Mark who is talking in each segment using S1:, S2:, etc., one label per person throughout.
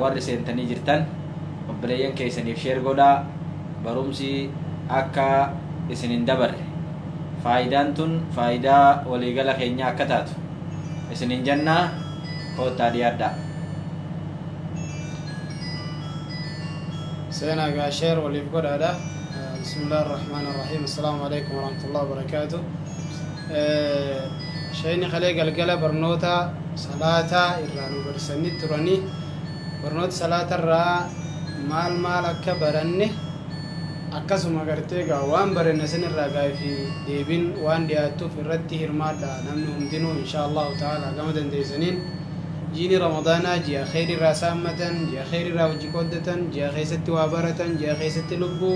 S1: warri seentanii jirtan obboleeyyan keessaniif sheer godhaa barumsi akka isinin dabarre faayidaan tun faayidaa waliigala keenya akka taatu isinin jannaa koottaa dhiyaadhaa.
S2: سينا قاشير واللي بقول هذا بسم الله الرحمن الرحيم السلام عليكم ورحمة الله وبركاته شيني خليق القلب برنوتا صلاة إرانو برسني تراني برنوت صلاة الرا مال أكبرني أكسو مغرتيغا وان برنا سن الرقاي في ديبين وان دياتو في الرتي هرمادا نمنهم دينو إن شاء الله تعالى قمدا ديسنين جيني رمضان جي خير راسامة جي خير راوجي قدة جي خيست وابرة جي خيست لبو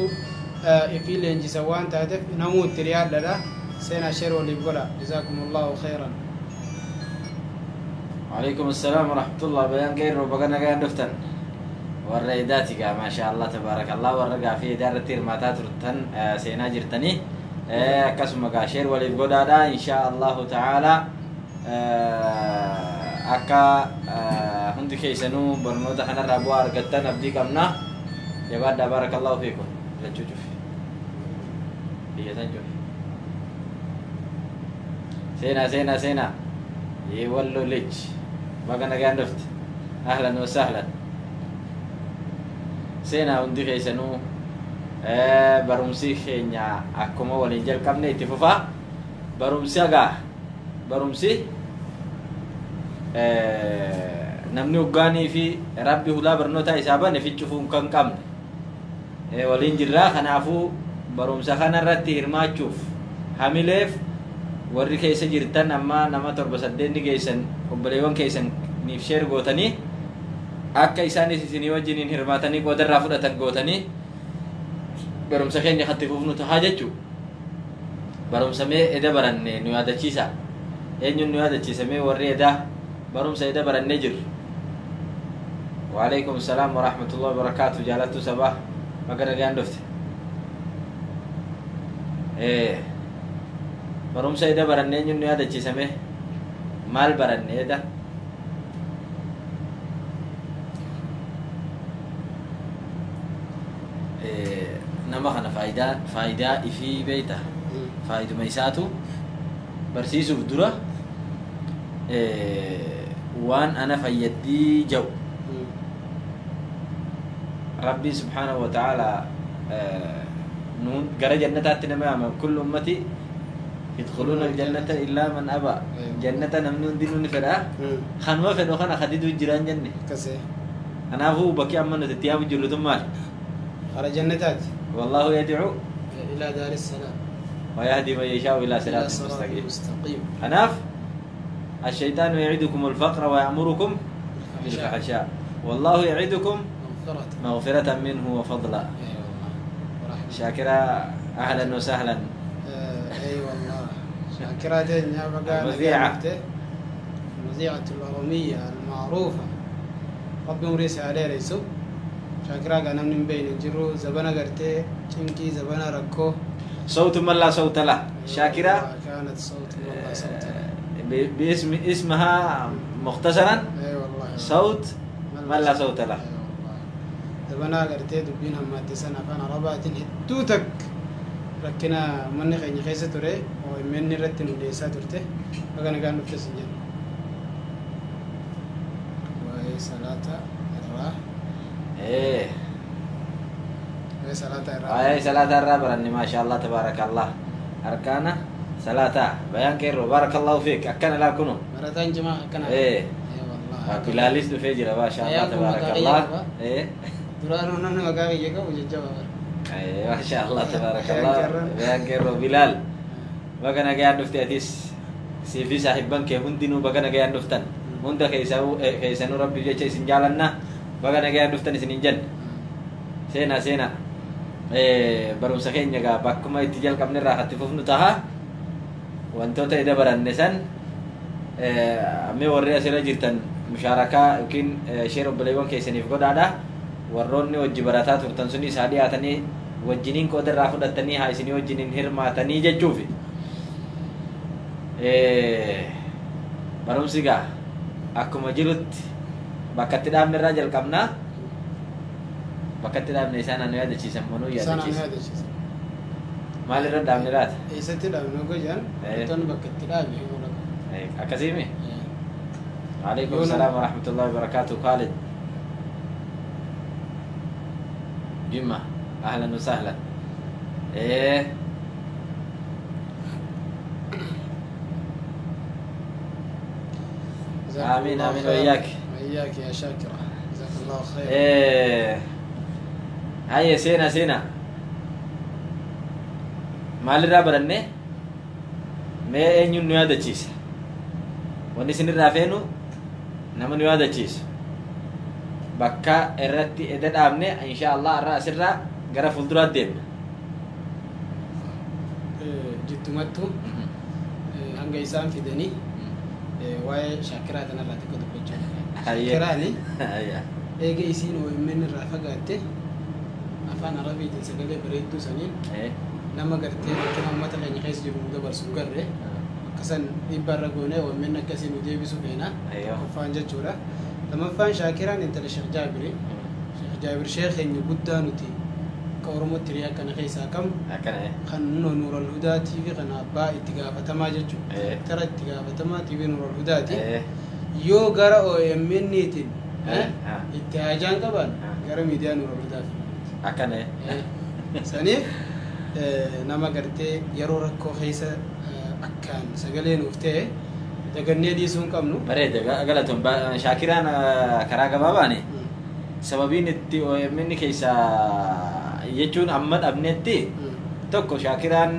S2: إفيل إنجي سوان تهدف نموت ترياد لدا سينا شير واللي بقولا جزاكم الله خيرا.
S1: وعليكم السلام ورحمة الله بيان غير وبقنا قاعد دفتن والريداتي ما شاء الله تبارك الله ورقا في دار التير ما تاترتن سينا جرتني كسم قاشير واللي بقولا دا إن شاء الله تعالى akka hundi keessanuu barnoota kanarraa bu'aa argattan abdii qabna. Jabaadhaa barakallahu fiikum jechuu cufi biyyatan cufi seenaa wallo lech baga nagaan dhufte ahlan wa sahlan. Seenaa hundi keessanuu barumsi keenya akkuma waliin jalqabne itti fufaa. Barumsi namni hoggaanii fi rabbi hulaa barnoota isaa bane fichufuun kan qabne waliin jirraa. Kanaafuu barumsa kanarratti hirmaachuuf hamileef warri keessa jirtan amma nama 7-8 geessan obboleewwan keessaniif sheer gootanii akka isaanis isinii wajjiniin hirmaatanii qoodarraa fudhatan gootanii barumsa keenya itti fufnu tahaa jechuu. Barumsa mee eda baranne nu yaadachiisa. Eenyuun nu yaadachiisa mee warri edaa barumsa eda barannee jiru. وعليكم السلام ورحمة الله وبركاته جالتو صباح ما قد نجان دفت barumsa eda barannee nyunnu yaadachiisame maal baranne eda nama kana faayidaa ifii beeyta faayiduma isaatu barsiisuuf dura waan ana fayyadii jau ربي سبحانه وتعالى نون قرا جنتات نما كل أمتي يدخلون الجنة إلا من أبى جنة نمنون دينون فرا خانوا فنو خنا خديدو جيران جنة
S2: كسي
S1: أنا هو بكي أمانة تتياب جلودهم مال
S2: على جنتات
S1: والله يدعو
S2: إلى دار السلام
S1: ويهدي من يشاء إلى صراط مستقيم. أناف الشيطان يعدكم الفقر ويأمركم بالفحشاء والله يعدكم مغفرة منه وفضلا. شاكرا أهلا وسهلا.
S2: أي والله شاكرا يا بقى المذيعة الأرومية المعروفة ربي مريس عليه ريسو شاكرا أنا من بين الجرو زبنا قرتي تنكي زبنا ركو
S1: صوت من لا صوت له. شاكرا
S2: كانت صوت من لا صوت
S1: له اسمها مختصرا
S2: أي والله
S1: صوت من لا صوت له.
S2: زبنا قرتي دبين هم تسنا فانا ربعت الهدوتك ركنا من خيني خيسة تري ومن رتن ليسا ترته أنا كان نفس الجن وهي صلاة الرا وهي صلاة الرا
S1: وهي صلاة الرا برني ما شاء الله تبارك الله أركانا صلاة بيان كيرو بارك الله فيك أكنا لا كنو
S2: مرتين جماعة أكنا والله
S1: بلاليس تفجر ما شاء الله تبارك الله
S2: درانو نحن مكاني جيكا وججوا
S1: ما شاء الله تبارك الله بيان كيرو بلال بقنا قاعد نفتي أتيس سيفي صاحبان كي هندينو بقنا قاعد نفتن هندا كيسانو ربي جيشي سنجالنا بقنا قاعد نفتن سننجن سينا barumsa keenya gaa bakkuma itti jalqabne irraa hatti fufnu taha wantoota eda barannesan mee warri asirra jirtan mushaarakaa yookiin sheer obboleewwan keessaniif godhaadha. Warroonni wajji barataa turtan suni isaa dhiyaatanii wajjiniin qooda irraa fudhatanii haa isinii wajjiniin hirmaatanii jechuufi barumsi gaa akkuma jirutti bakkatti dhaabne irraa jalqabnaa bakkatti dhaabne isaan anu yaadachiisan manuu yaadachiisan maal irra dhaabne laata
S2: eessatti dhaabne gojan ton bakkatti dhaabe
S1: akkasiimi عليكم السلام ورحمة الله وبركاته خالد جمة أهلا وسهلا إيه آمين آمين وإياك
S2: وإياك يا شاكرة جزاك الله خير
S1: إيه هيا سينا مال الرابرنة ما أنيو نيادا تشيس ونسين الرافينو نمن يوادا تشيس bakka irratti eda dhaabne inshallah irraa asirraa gara fuulduraatti deemna
S2: jittumattu hanga isaan fidanii waa'ee shaakiraa kanarraa xiqqoo dubbachuu shaakiraani eega isiin OMN irraa fagaatte afaan arabiitiin sagalee bareedduu saniin nama gartee rakkina uummata keenya keessa jiru nu dabarsu garre akkasan dhibbaarra goonee OMN akkasii nu deebisu feena afaan jechuudha lamaffaan shaakiraan intala Sheekh Jaabir sheekheenya guddaa nuti akka Oromootti hiriyaa akkana keessaa qabnu kan Nuurul Hudaatii fi kan abbaa itti gaafatamaa jechuudha tara itti gaafatamaa TV Nuurul Hudaati yoo gara OMN'tiin itti haajaan qaban gara miidiyaa Nuurul Hudaati
S1: akkana
S2: saniif nama gartee yeroo rakkoo keessa akkaan sagalee nuuf ta'e dagannee dhiisuun qabnu
S1: bareeda galatoon shaakiraan karaa gabaabaani sababiin itti OMN keessa jechuun amma dhabnetti tokko shaakiraan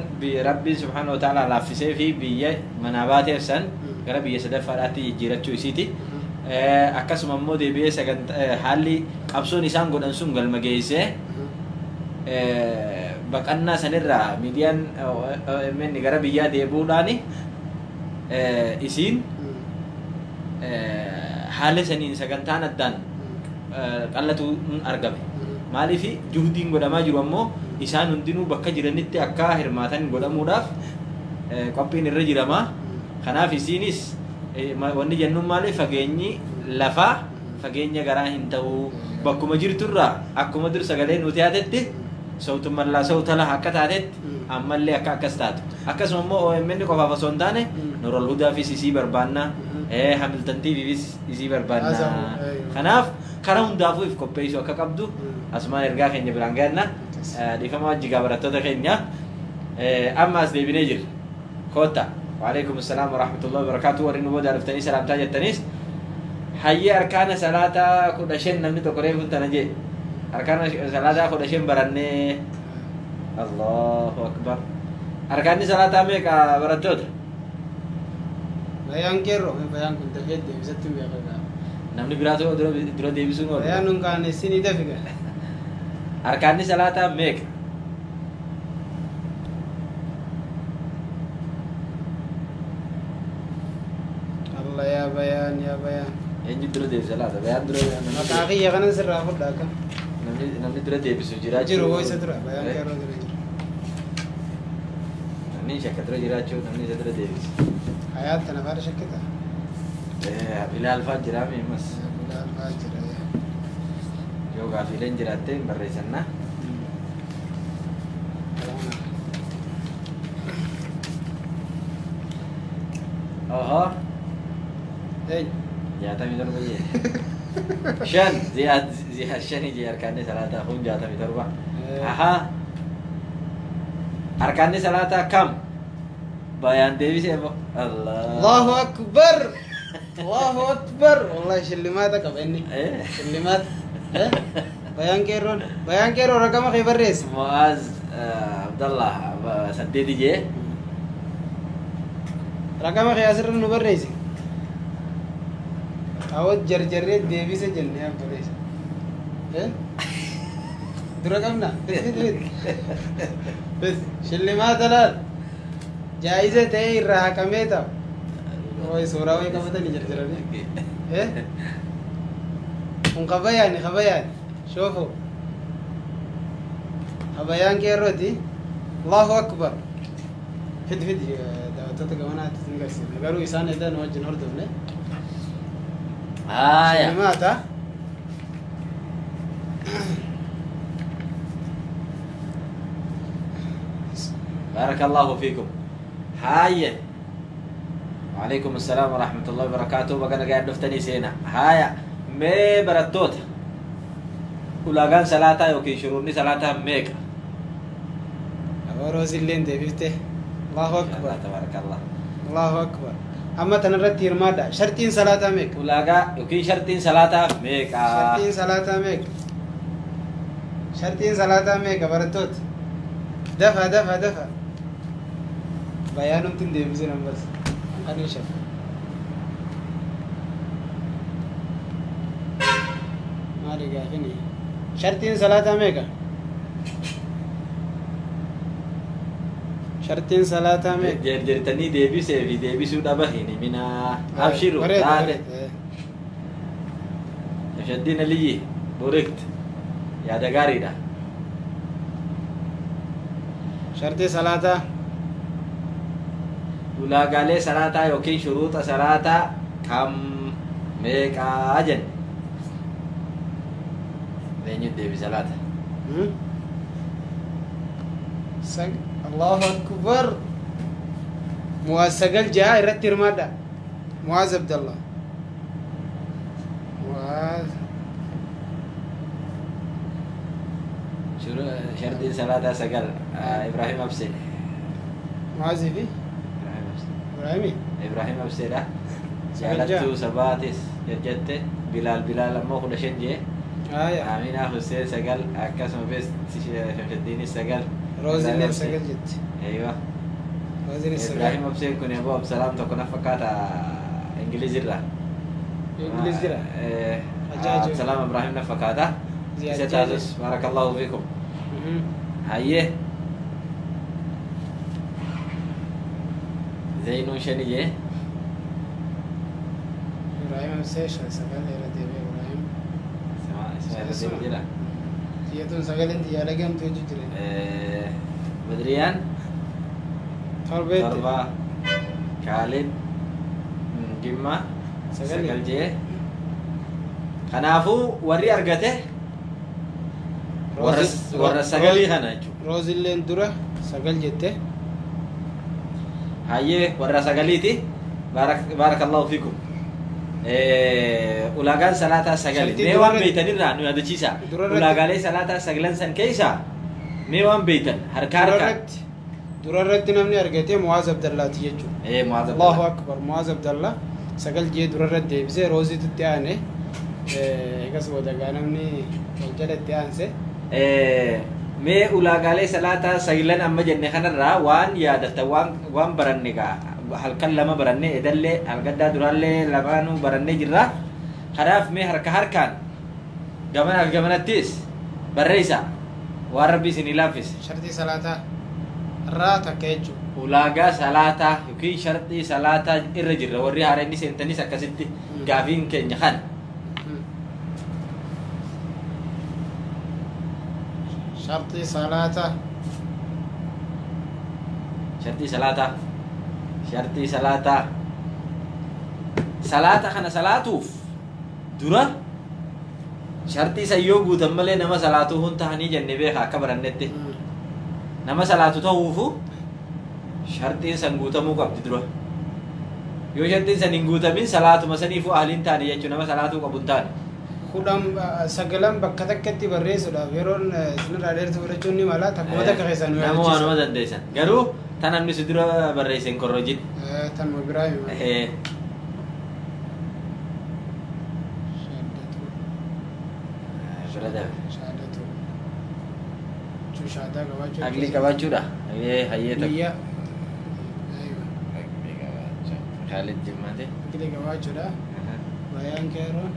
S1: rabbiin subhaanahu wa ta'ala laaffisee fi biyya manaa baateef san gara biyya sadaffaadhaatti jijjiirachuu isiiti akkasuma immoo deebi'ee haalli qabsoon isaan godhan sun galma geessee baqannaa sanirraa miidiyaan OMN gara biyyaa deebi'uudhaani isiin haala saniin sagantaan addaan qallatu argame maaliif juhdiin godhamaa jiru ammoo isaan hundinuu bakka jiranitti akka hirmaatan godhamuudhaaf qophiin irra jirama kanaaf isiinis wanni jennuun maaliif fageenyi lafaa fageenya garaa hin ta'u bakkuma jirturraa akkuma dur sagalee nuti haatetti sautumallaa sautala akka taatetti ammallee akka akkas taatu akkasuma immoo OMN qofaaf osoo hin taane Nuurul Hudaafis isii barbaanna Hamilton TV'fis isii barbaanna kanaaf karaa hundaafuu if qopheessuu akka qabdu asumaan ergaa keenya biraan gahanna dhiifama wajjigaa barattoota keenya amma as deebinee jirra koota waalaikum assalaam warahmatullahi wabarakaatu warri nu booda dhuftanii salaamtaa jettaniis hayyee arkaana salaataa 15 namni tokko reefuun tana jee arkaana salaataa 15 barannee Allahu akbar arkaanni salaataa meeqa barattoota
S2: bayaan keerroo bayaan kun dafee deebisatti beekaadha
S1: namni biraatu dura deebisuun oolu
S2: bayaan nun kaane sinii dafiga
S1: arkaanni salaataa meeqa
S2: Allah ya bayaan
S1: eenyu dura deebisa laata bayaan dura
S2: maqaa kiyya kanan sirraa fudhaa akka
S1: namni dura deebisu jiraachuu
S2: jiru hoo isa dura bayaan keerroo dura jiru
S1: namni shakka dura jiraachuu namni isa dura deebisa
S2: hayaat tana faara shakkita
S1: Bilaal fa'aa jira meemas
S2: Bilaal fa'aa jira
S1: yoo gaafiileen jiraatte hin barreessanna oho jaatamii torba jee shan ziyaad shanii jee arkaanni salaataa kun jaatamii torba aha arkaanni salaataa kam bayaan deebisee
S2: Allahu akbar Allahu akbar wallahi shillimaata qaba inni shillimaata bayaan keeroo raqama kee barreessi
S1: Muaz Abdallah saddeeti jee
S2: raqama kee asirra nu barreessi awwat jarjarree deebise jennee abboleessa dura qabna shillimaata laal jaa'iza ta'ee irraa haqamee ta'a way suuraa way qabatanii jarjaranii kun kabayaan shoofo kabayaan keerrooti Allahu akbar fid daawwattoota gamanaatti sin garsiifna garuu isaan edaa nu wajjin hordofne
S1: آية
S2: لماذا؟
S1: بارك الله فيكم. هاي وعليكم السلام ورحمة الله وبركاته. بقنا قاعد نفتني سينا هاي مي برتوت ولاغان صلاة يوكي شروني صلاة ميك
S2: روز اللين ديبيته الله أكبر
S1: تبارك الله.
S2: الله أكبر. أما تنرد تيرمادا شرطين صلاة ميك
S1: ولاغا يوكي شرطين صلاة ميك
S2: شرطين صلاة ميك شرطين صلاة ميك برتوت دفع دفع دفع بيانهم تنديبزين بس أنا شايف ما لقى فيني شرطين صلاة ميك شرطين صلاة ميك
S1: جرتني ديبي سيفي ديبي سودا بهيني منا أبشروا تعال شدينا لي بوركت يا دقاري ده
S2: شرطي صلاة
S1: ولا قال صلاة يوكي شروط صلاة كم ميك أجن لين يدي بصلاة
S2: الله أكبر مواسقل جاء يرتر ماذا معاذ عبد الله معاذ
S1: شرطي صلاة سقل إبراهيم أبسي
S2: معاذ في إبراهيمي
S1: إبراهيم أبسي ده
S2: سقل جاء
S1: جالتو سباتس يجت بلال أما هو شنجي آمينة حسين سقل أكاسم بس شمشديني سقل
S2: روز اللي سقل جت
S1: أيوة
S2: روز اللي سقل
S1: إبراهيم أبسي كن يبغى بسلام تكون فكاتا إنجليزي لا
S2: إنجليزي لا
S1: سلام إبراهيم نفكاتا ستاسس بارك الله فيكم. هاي زينو شنية
S2: إبراهيم أمسيش سقل يردي إبراهيم
S1: اسمع جلا
S2: يتون سقل أنت يا لقيم توجي جرين
S1: بدريان
S2: تربيت
S1: تربا كالين جمّا سقل جيه خنافو وري أرجته ورا سقلي خناجو
S2: روز اللي ندرة سقل جته
S1: هاي ورا سقليتي بارك الله فيكم. ulagaan salaataa sagal mee waan beeytan irraa nu yaadachiisa ulaagaalee salaataa sagalan san keessa mee waan beeytan harka
S2: durarratti namni argate Mu'aaz Abdallaati jechuudha
S1: Mu'aaz
S2: Allahu akbar Mu'aaz Abdallah sagal jee durarratti deebisee roozitutti aane egas wadagaa namni jalatti aanse
S1: mee ulaagaalee salaataa sagalan amma jenne kanarraa waan yaadatta waan baranne gaa halkan lama baranne edalle algaddaa duraallee lamaanuu baranne jirra kanaaf mee harkaan gamanattis barreessa waan rabbi isin ilaafis
S2: shartii salaataa irraa takka jechuudha
S1: ulaagaa salaataa yookiin shartii salaataa irra jirra warri haareenni seentanis akkasitti gaafiin keenya kan
S2: shartii salaataa
S1: shartii salaataa salaata kana salaatuuf dura shartii sayyoo guutan malee nama salaatuu hun tahanii jenne beeka akka barannetti nama salaatu ta'uufu shartiin san guutamuu qabdi dura yoo shartiin san hin guutamin salaatuma saniifu ahliin taane jechuu nama salaatuu qabu hin taane
S2: kudhan sagalan bakka takkatti barreessuudhaaf yeroon isinirraa dheertu fudhachuun ni mala takkuma takka keessan
S1: nama waanuma dandeessan garuu tan namni si dura barreesse hin korrojin
S2: tan Ibraahim
S1: agli qabachuudha hayyeeta Khalid Jimmate
S2: agli qabachuudha bayaan keeroon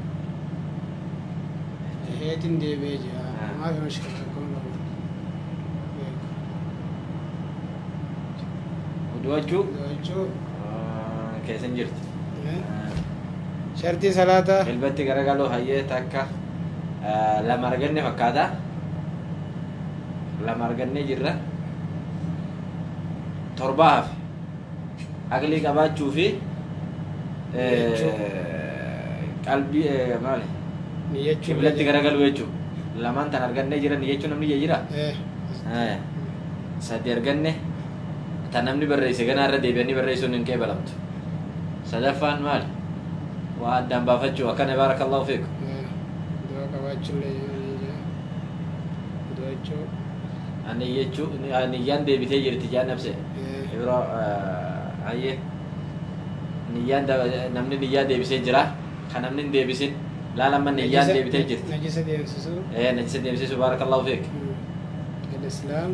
S2: heetin deebee jira maafi mashkila kun
S1: duwachuu keessan jirti
S2: shartii salaataa
S1: ilbatti garagaloo hayyee takka lama arganne fakkaata lama arganne jirra torbaaf aqlii qabaachuu fi qalbii maali
S2: niyyachuu
S1: qiblatti garagalu jechuudha lamaan tan argannee jiran niyyachuun namni jira sadi arganne tan namni barreesse ganaa irra deebi'anii barreessuun hin qeebalamtu sadaffaan maali waa addaan baafachuu akkana baarakallahu fiiku
S2: dua qabaachullee du'achuu
S1: ani jechuu niyyaan deebitee jirti jaan nabse yeroo ayyee niyyaan namni niyyaa deebisee jira kan namni hin deebisin laalamma niyyaan deebitee jirti
S2: najisa deemsisuu
S1: najisa deemsisuu baarakallahu fiik
S2: al-islaam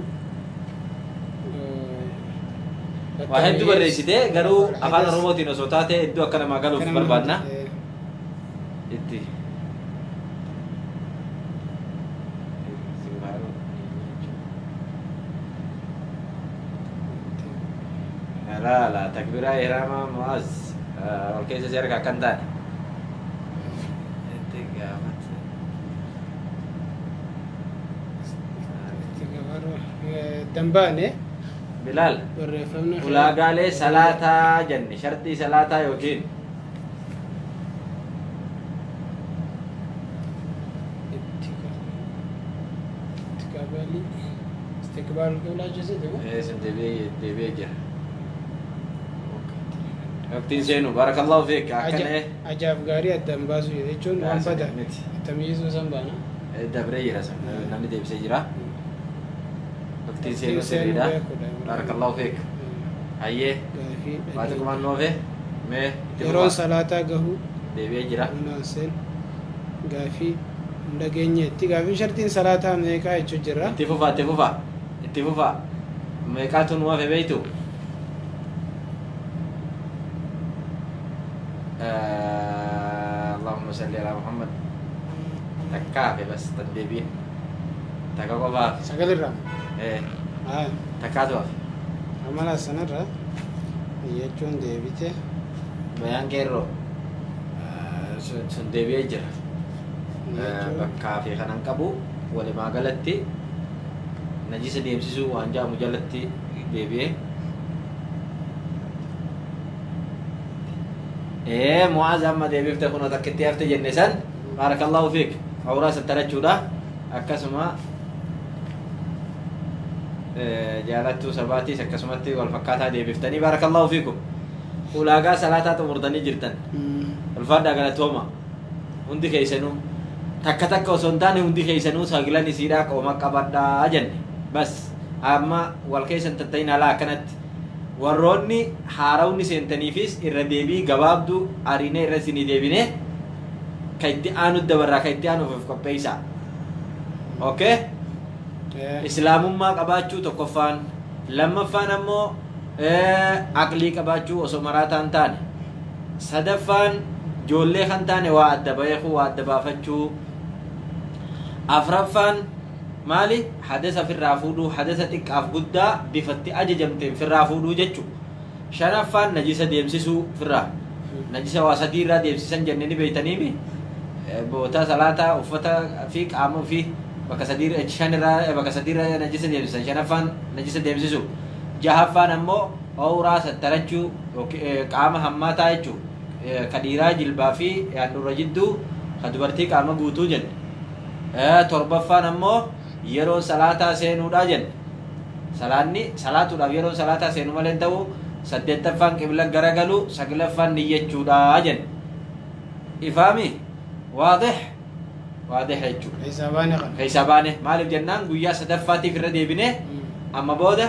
S1: waa hedduu barreessitee garuu afaan oromootiin osoo taate hedduu akka namaa galuuf barbaadna itti la takbira ihrama muaz wal keessa si arga kan taane itti gaamat
S2: dambaane
S1: bilal
S2: barreeffamni
S1: ulaagaalee salaataa jenne shartii salaataa yookiin
S2: استقبال القبلة جزء
S1: اسم دبي جرا وقتين زينو بارك الله فيك
S2: عجاب غاري الدنباسو يجون وان بدا تمييز وسنبانا
S1: دبري رسم نمي دبي سجرا وقتين زينو سريدا بارك الله فيك هيه بعدكم عن نوفه مه
S2: يرون صلاة قهو
S1: دبي جرا
S2: ناسين غافي ndageenye itti gaafin shartiin salaataa meeqaa jechuu jirra
S1: itti fufa meeqaatu nu hafe beeytu اللهم صل على محمد تكافي بس تدبين تكاكوفا
S2: سقل الرام
S1: تكاتوف
S2: عمل السنة يجون ديبيته
S1: بيان كيرو سن ديبي جرا bakkaa fi kanan qabu walumaa galatti najisa deemsisuu waan jaamu jalatti deebi'ee mu'aaz amma deebifte kunoo takkitti hafte jenne san baarakallahu fiik awraa sattarachuudha akkasuma jaalattuu sabaatiis akkasumatti wal fakkaataa deebiftanii baarakallahu fiikum ulaagaa salaataa xumurtanii jirtan ulfaadhaa galatooma hundi keessanuu takka takka osoo hin taane hundi keessanuu sagilan isiidhaa qooma qabadhaa jenne bas amma wal keessan tattahin alaa akkanatti warroonni haarawni seentaniifis irra deebii gabaabduu ariinee irra isinii deebine ka itti aanu dabarraa ka itti aanuuf qopheeysaa okay islaamummaa qabaachuu tokkoffaan lammaffaan ammoo aqlii qabaachuu osoo maraataan taane sadaffaan ijoollee kan taane waa adda beekuu waa adda baafachuu afraffaan maali hadasa firraa fuudhuu hadasa xiqqaaf guddaa bifatti ajajamteen firraa fuudhuu jechuu shanaffaan najisa deemsisuu firraa najisa waa sadii irraa deemsisan jenne ni beeytaniimi boota salaataa uffata fi qaama fi bakka sadii irraa najisa deemsisan shanaffaan najisa deemsisuu jahaffaan ammoo awraa sattarachuu qaama hammaataa jechuu ka dhiiraa jilbaa fi handhuurra jidduu ka dubartii qaama guutuu jenne torbaffaan ammoo yeroon salaataa seenuudhaa jenne salaanni salaatuudhaaf yeroon salaataa seenuu malee ta'u saddeettaffaan qibla garagalu saglaffaan niyyachuudhaa jenne ifaami waadih jechuudha hisabaane maaliif jennaan guyyaa sadaffaatiif irra deebine amma booda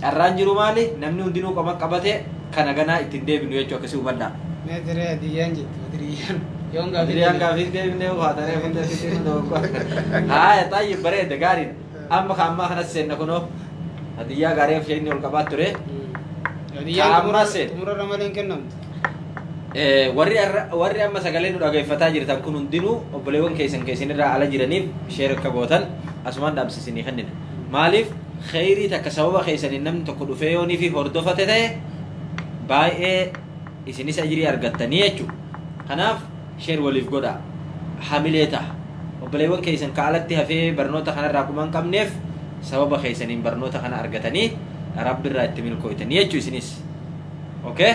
S1: carraan jiru maali namni hundinuu qoma qabate kana ganaa ittiin deebinu jechuu akkasii hubadhaa
S2: meetire adiyyaan jettu adiriyyaan
S1: adiriyyaan gaafii deebinee uffaataree hunda fittiin tokko haaya xayyib bareeda gaariin amma ka ammaa kanas seenna kunoo adiyyaa gaarii fi inni ol qabaat ture
S2: xumurarra malee hin kennamtu
S1: warri amma sagalee nu dhageeffataa jirtan kun hundinuu obboleewwan keessanirraa ala jiraniif sheer akka gootan asumaan dhaamsisinii kennina maaliif khayrii takka sababa keessaniin namni tokko dhufee yoonii fi hordofate ta'e baay'ee isinis ajrii argattanii jechuudha kanaaf sheer waliif godha hamilee ta'a obboleewwan keessan ka alatti hafee barnoota kanarraa kuma hin qabneef sababa keessaniin barnoota kana argatanii rabbirraa itti milkooytanii jechuu isinis okay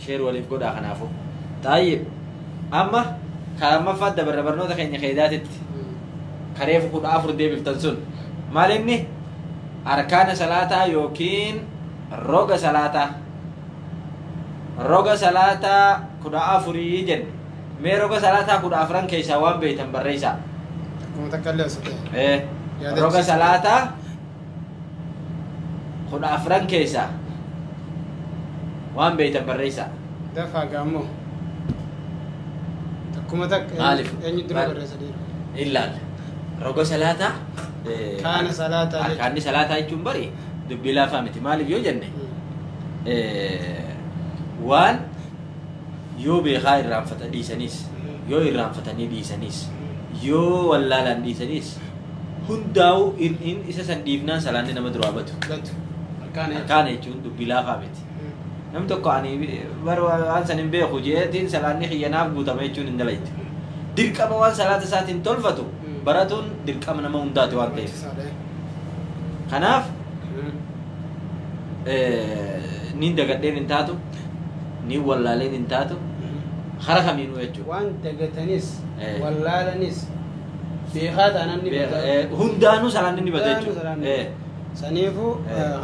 S1: sheer waliif godha kanaafu taayib أما كما فاد برنوتا كين خيداتت كريف كود أفر دي بفتنسون مالني أركان صلاة يوكين روغ صلاة روغ صلاة كود أفر يجن مي روغ صلاة كود أفران كيسا وان بيتن بريسا
S2: متكلم ستة
S1: إيه روغ صلاة كود أفران كيسا وان بيتن بريسا
S2: دفع قامو تكومتك
S1: مالف
S2: أني درو بريسا ديرو
S1: إلا روغ صلاة
S2: كان صلاة
S1: كان صلاة يجون بري دبي لا فهمتي مالف يو جنة وان يو بخير رانفت ديسانيس يو رانفتني ديسانيس يو ولا لان ديسانيس هنداو إن إسا سنديفنا سلاني نما دروابتو كان يجون دبي لا فهمتي نم تقاني برو أن سنين بيخو جيتين سلاني خياناف بوتما يجون اندلايت ديرك أما وان صلاة ساتين تلفتو براتون ديرك أما نما هنداتي وان تيف خناف نين دقدين انتاتو نين والالين انتاتو خرخ مينو يجو
S2: وان دقتنيس والالنيس بيخات أنا نبي
S1: هندانو سلاني نبتجو
S2: سنيفو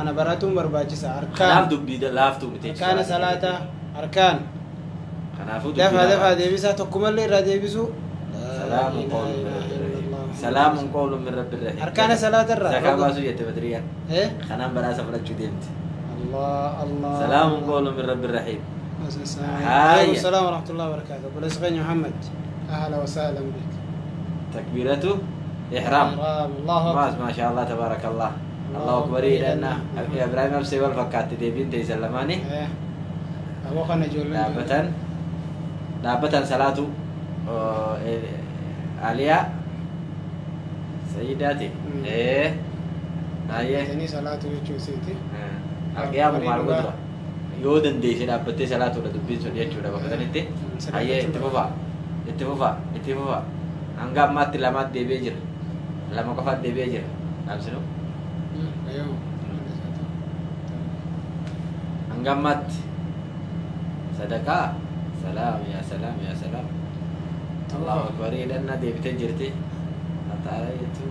S2: أنا براتون برباجيس أركان
S1: خناف دبي لافتو متيجو
S2: أركان صلاة أركان
S1: خنافو
S2: دفع ديبسا تكمل لي راديبسو
S1: سلام قول من رب الرحيم
S2: أركان صلاة الرحمة
S1: زكاة باسو يتبدريا
S2: إيه
S1: خنام براسة فلتشو ديمت
S2: الله
S1: سلام قول من رب الرحيم
S2: عليكم السلام ورحمة الله وبركاته بلسغين محمد أهلا وسهلا بك
S1: تكبيرته إحرام
S2: الله أكبر
S1: ما شاء الله تبارك الله الله أكبر لنا إبراهيم أبسي والفكات ديبين تيسلماني
S2: أبو خنا جولين
S1: دابتن صلاة عليا سيداتي إيه أيه
S2: ini salah tu cuci
S1: القيام مع القدرة يودن دي سيدا بتي صلاة ولا دبين سوديا جودا بكتن إنتي أيه اتفقا أنغام ما تلامات دي بيجر لما كفات دي بيجر نعم سنو أنغام مات صدقة سلام يا سلام يا سلام الله أكبر لنا دي بتجرتي أتعالى يتو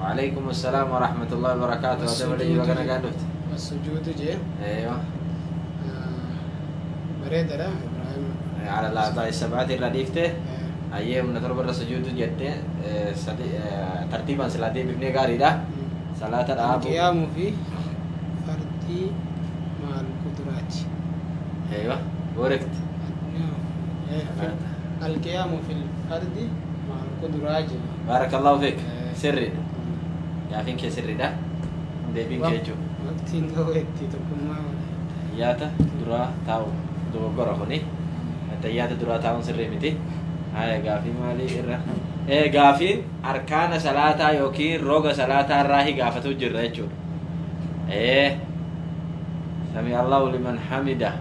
S1: وعليكم السلام ورحمة الله وبركاته
S2: السجود جي
S1: ايوه
S2: بريد لا ابراهيم
S1: على الأعضاء السبعة الرديفته أيه من تربر السجود جدة ترتيبا صلاة بابن غاري ده صلاة الأب
S2: القيام في فردي مع القدرات
S1: ايوه وركت
S2: القيام في الفرد مع القدرات
S1: بارك الله فيك سري يا فينك سري ده ديبين كيجو
S2: وقتين وقتي تكون ما
S1: ياتا درا تاو دو غرهوني تياتا درا تاو سري متي هاي غافي مالي إرا غافين أركان صلاة يوكين روغ صلاة راهي غافتو جرى يجو سمع الله لمن حمده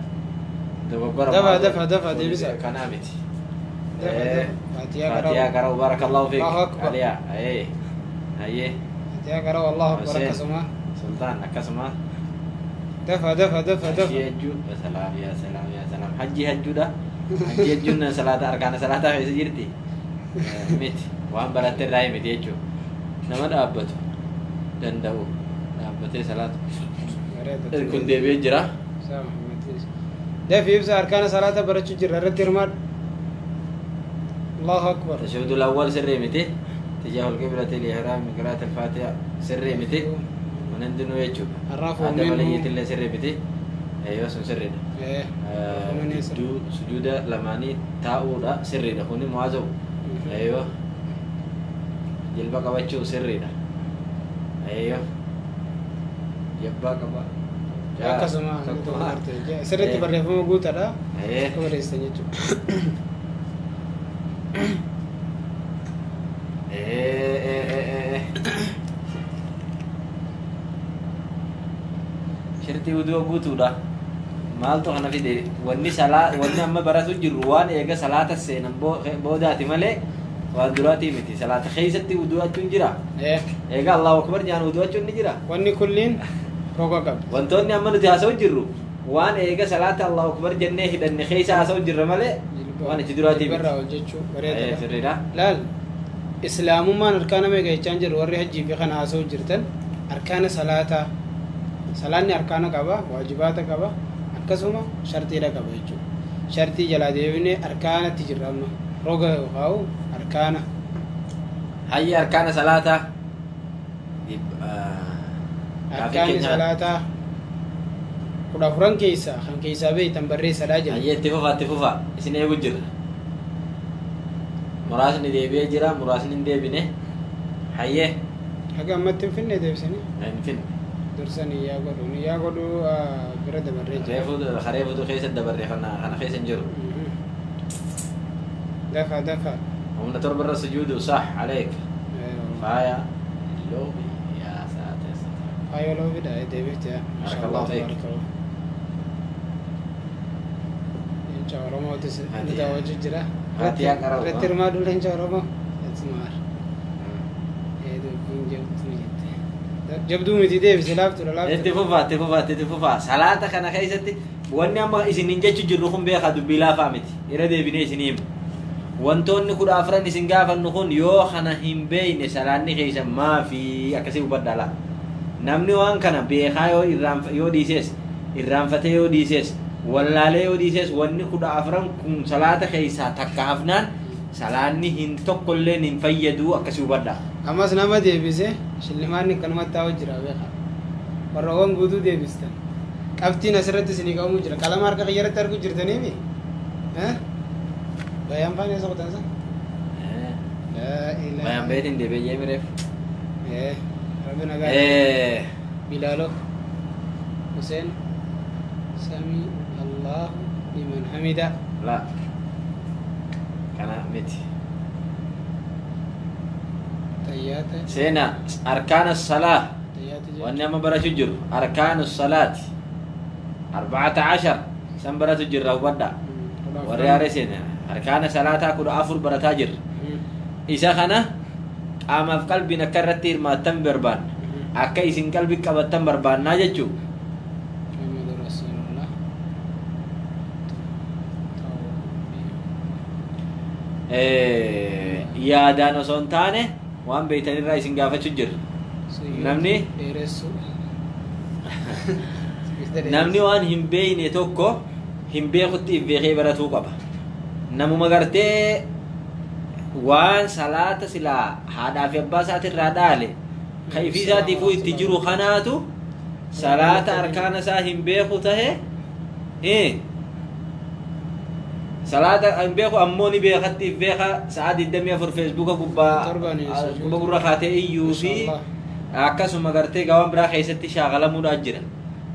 S2: دفع دي بس
S1: كنامتي
S2: فاتيا
S1: كرو بارك الله فيك
S2: الله أكبر.
S1: عليا ايه
S2: فاتيا كرو الله أكبر كسمة
S1: سلطان كسمة
S2: دفع
S1: حجي هجو يا سلام يا سلام يا سلام حجي هجو ده حجي هجو صلاة أركان صلاة في سجرتي ميت وان برات الراي ميت يجو نما دابتو دندو دابتي صلاة كن دي بيجرا
S2: ده في بس أركان صلاة برشة جرة رتيرمات الله أكبر
S1: التشهد الأول سري متى تجاه القبلة الإحرام من قراءة الفاتحة سري متى ونندنو يجو
S2: الرافع
S1: هذا ملية اللي سري متى أيوة سري ده سجود لماني تاو ده سري ده هوني معزو أيوة جلبا كبتشو سري ده أيوة جبا كبا
S2: كسمة سرت بريفهم قوتا ده كبر يستنجد شرتي ودو قوتو ده مالتو أنا في دي وني صلاة وني أما براسو جروان إيجا صلاة السينم بوداتي ملي ودراتي متي صلاة خيستي ودو أجون جرا إيجا الله أكبر جان ودو أجون نجرا وني كلين روكا قبل
S1: وانتوني أما نتهاسو جرو وان إيجا صلاة الله أكبر جنة هدن خيسة هاسو جر ملء وان تدراتي
S2: برا وجهتشو
S1: أيه فريدا
S2: لا إسلام ما أركان ما جاي تانجر وري حجي في خنا هاسو جرتن أركان صلاة صلاة أركان كبا واجبات كبا أكسوما شرطي لا كبا يجو شرطي جلا ديبني أركان تجرمنا روغا هاو أركان
S1: هاي أركان صلاة
S2: أركان صلاة كنا فران كيسا خان كيسا بي تنبري صلاة جل
S1: هاي اتفوفا إسنه وجر مراسني ديبي جرا مراسني ديبينه هاي
S2: حاجة ما تنفني ديبسني
S1: نفن
S2: درسني يا قدو برد بريج
S1: خريفو دو خيس الدبر خنا خيس نجرو
S2: دفع
S1: هم نتر برا سجود صح عليك فايا اللوبي يا ساتر
S2: فايا لوبي ده ديبت يا
S1: بارك الله فيك
S2: إن شاء الله ما نتواجد جرا
S1: هاتي يا كرو
S2: رتر ما دول إن شاء الله ما اسمار هذا بين جبدو متي ديب سلاب تلا
S1: اتفوفا صلاة خنا خيستي واني أما إذا نجت جرهم بيا خدوا بلا فامتي إرادة بني سنيم wantoonni kudha afran isin gaafannu kun yoo kana hin beeyne salaanni keessa maa fi akkasii hubadhaala namni waan kana beekaa yoo irraanfatee yoo dhiises wallaalee yoo dhiises wanni kudha afran kun salaata keessaa takka hafnaan salaanni hin tokkolleen hin fayyadu akkasii hubadhaa
S2: ammas nama deebise shillimaanni kanumatti taa'u jira beekaa warroowwan guutuu deebistan qabtiin asirratti isinii qabamu jira qalama harka xiyyaratti argu jirtaniimi bayam fanya sa kutansa la ilaha
S1: bayam baitin de beye miref
S2: rabbina ga bilalo Hussein sami Allah liman hamida
S1: la kana miti
S2: tayyata
S1: sena arkan as-salah
S2: tayyata
S1: wanni amma baratu jiru arkan as-salat 14 san baratu jirra wadda wariyare sena أركان صلاة كل أفر برتاجر إذا خنا أما في قلبي نكرتير ما تنبر بان أكيد إن قلبي كبر تنبر بان ناجتشو
S2: محمد رسول الله
S1: يا دانو سونتانه وان بيتني رايس إنجافة تجر نمني وان هم بين يتوكو هم بيخطي في خيبرة توقبه namuma gartee waan salaata silaa haadhaa fi abbaa isaatii irraa dhaale kayfii isaatiifuu itti jiru kanaatu salaata arkaana isaa hin beeku tahe salaata hin beeku ammoo ni beekattiif beeka sa'a 24 feesbuuka gubbaa gurra kaatee iyyuu fi akkasuma gartee gawaan biraa keessatti shaagalamuudhaan jira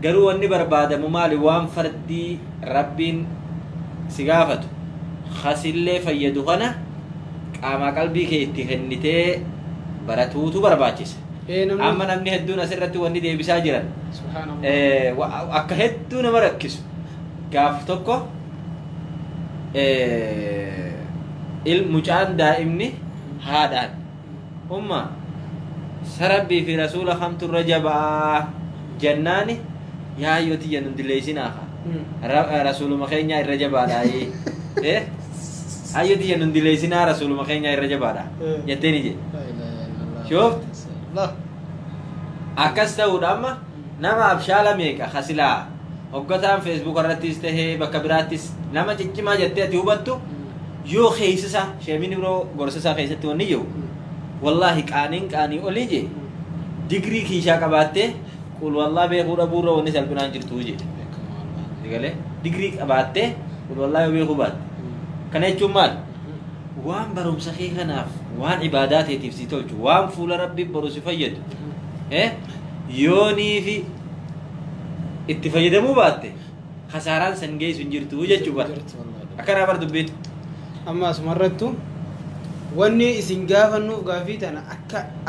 S1: garuu wanni barbaadamu maali waan fardii rabbiin si gaafatu خاسلة فيدوغنا قاما قلبي كي تهنيته براتوتو برباچس اما نمني هدونا سرتي وني دي بيساجرا
S2: سبحان الله
S1: اكهدونا مركز كافتوكو المجان دائمني هادان امما سربي في رسول خمت الرجب جناني يا ايوتي جنن دليسنا رسول مخينيا الرجب داي ayo dia nundilai sina rasul makanya raja bada yateni je شوفت
S2: الله
S1: akasta udama nama abshala meka khasila hoggatan facebook arratiste bakabiratis nama ciccima jette ati hubattu yo khaysasa shemini bro gorsasa khaysati woni yo wallahi qaani olije degree kisha qabatte qul wallahi be khura buro woni salbinan jirtu je digale degree qabatte qul wallahi be khubat kana chumal waan barum saxiixanaaf waan ibaadaatiif si tolchu waan fuula rabbi baru si fayyadu yoonii fi itti fayyadamuu baatte khasaaraan san geessu hin jirtu jechuu bara akkana bar dubbiin
S2: amma asumarrattu wanni isin gaafannuuf gaafii tana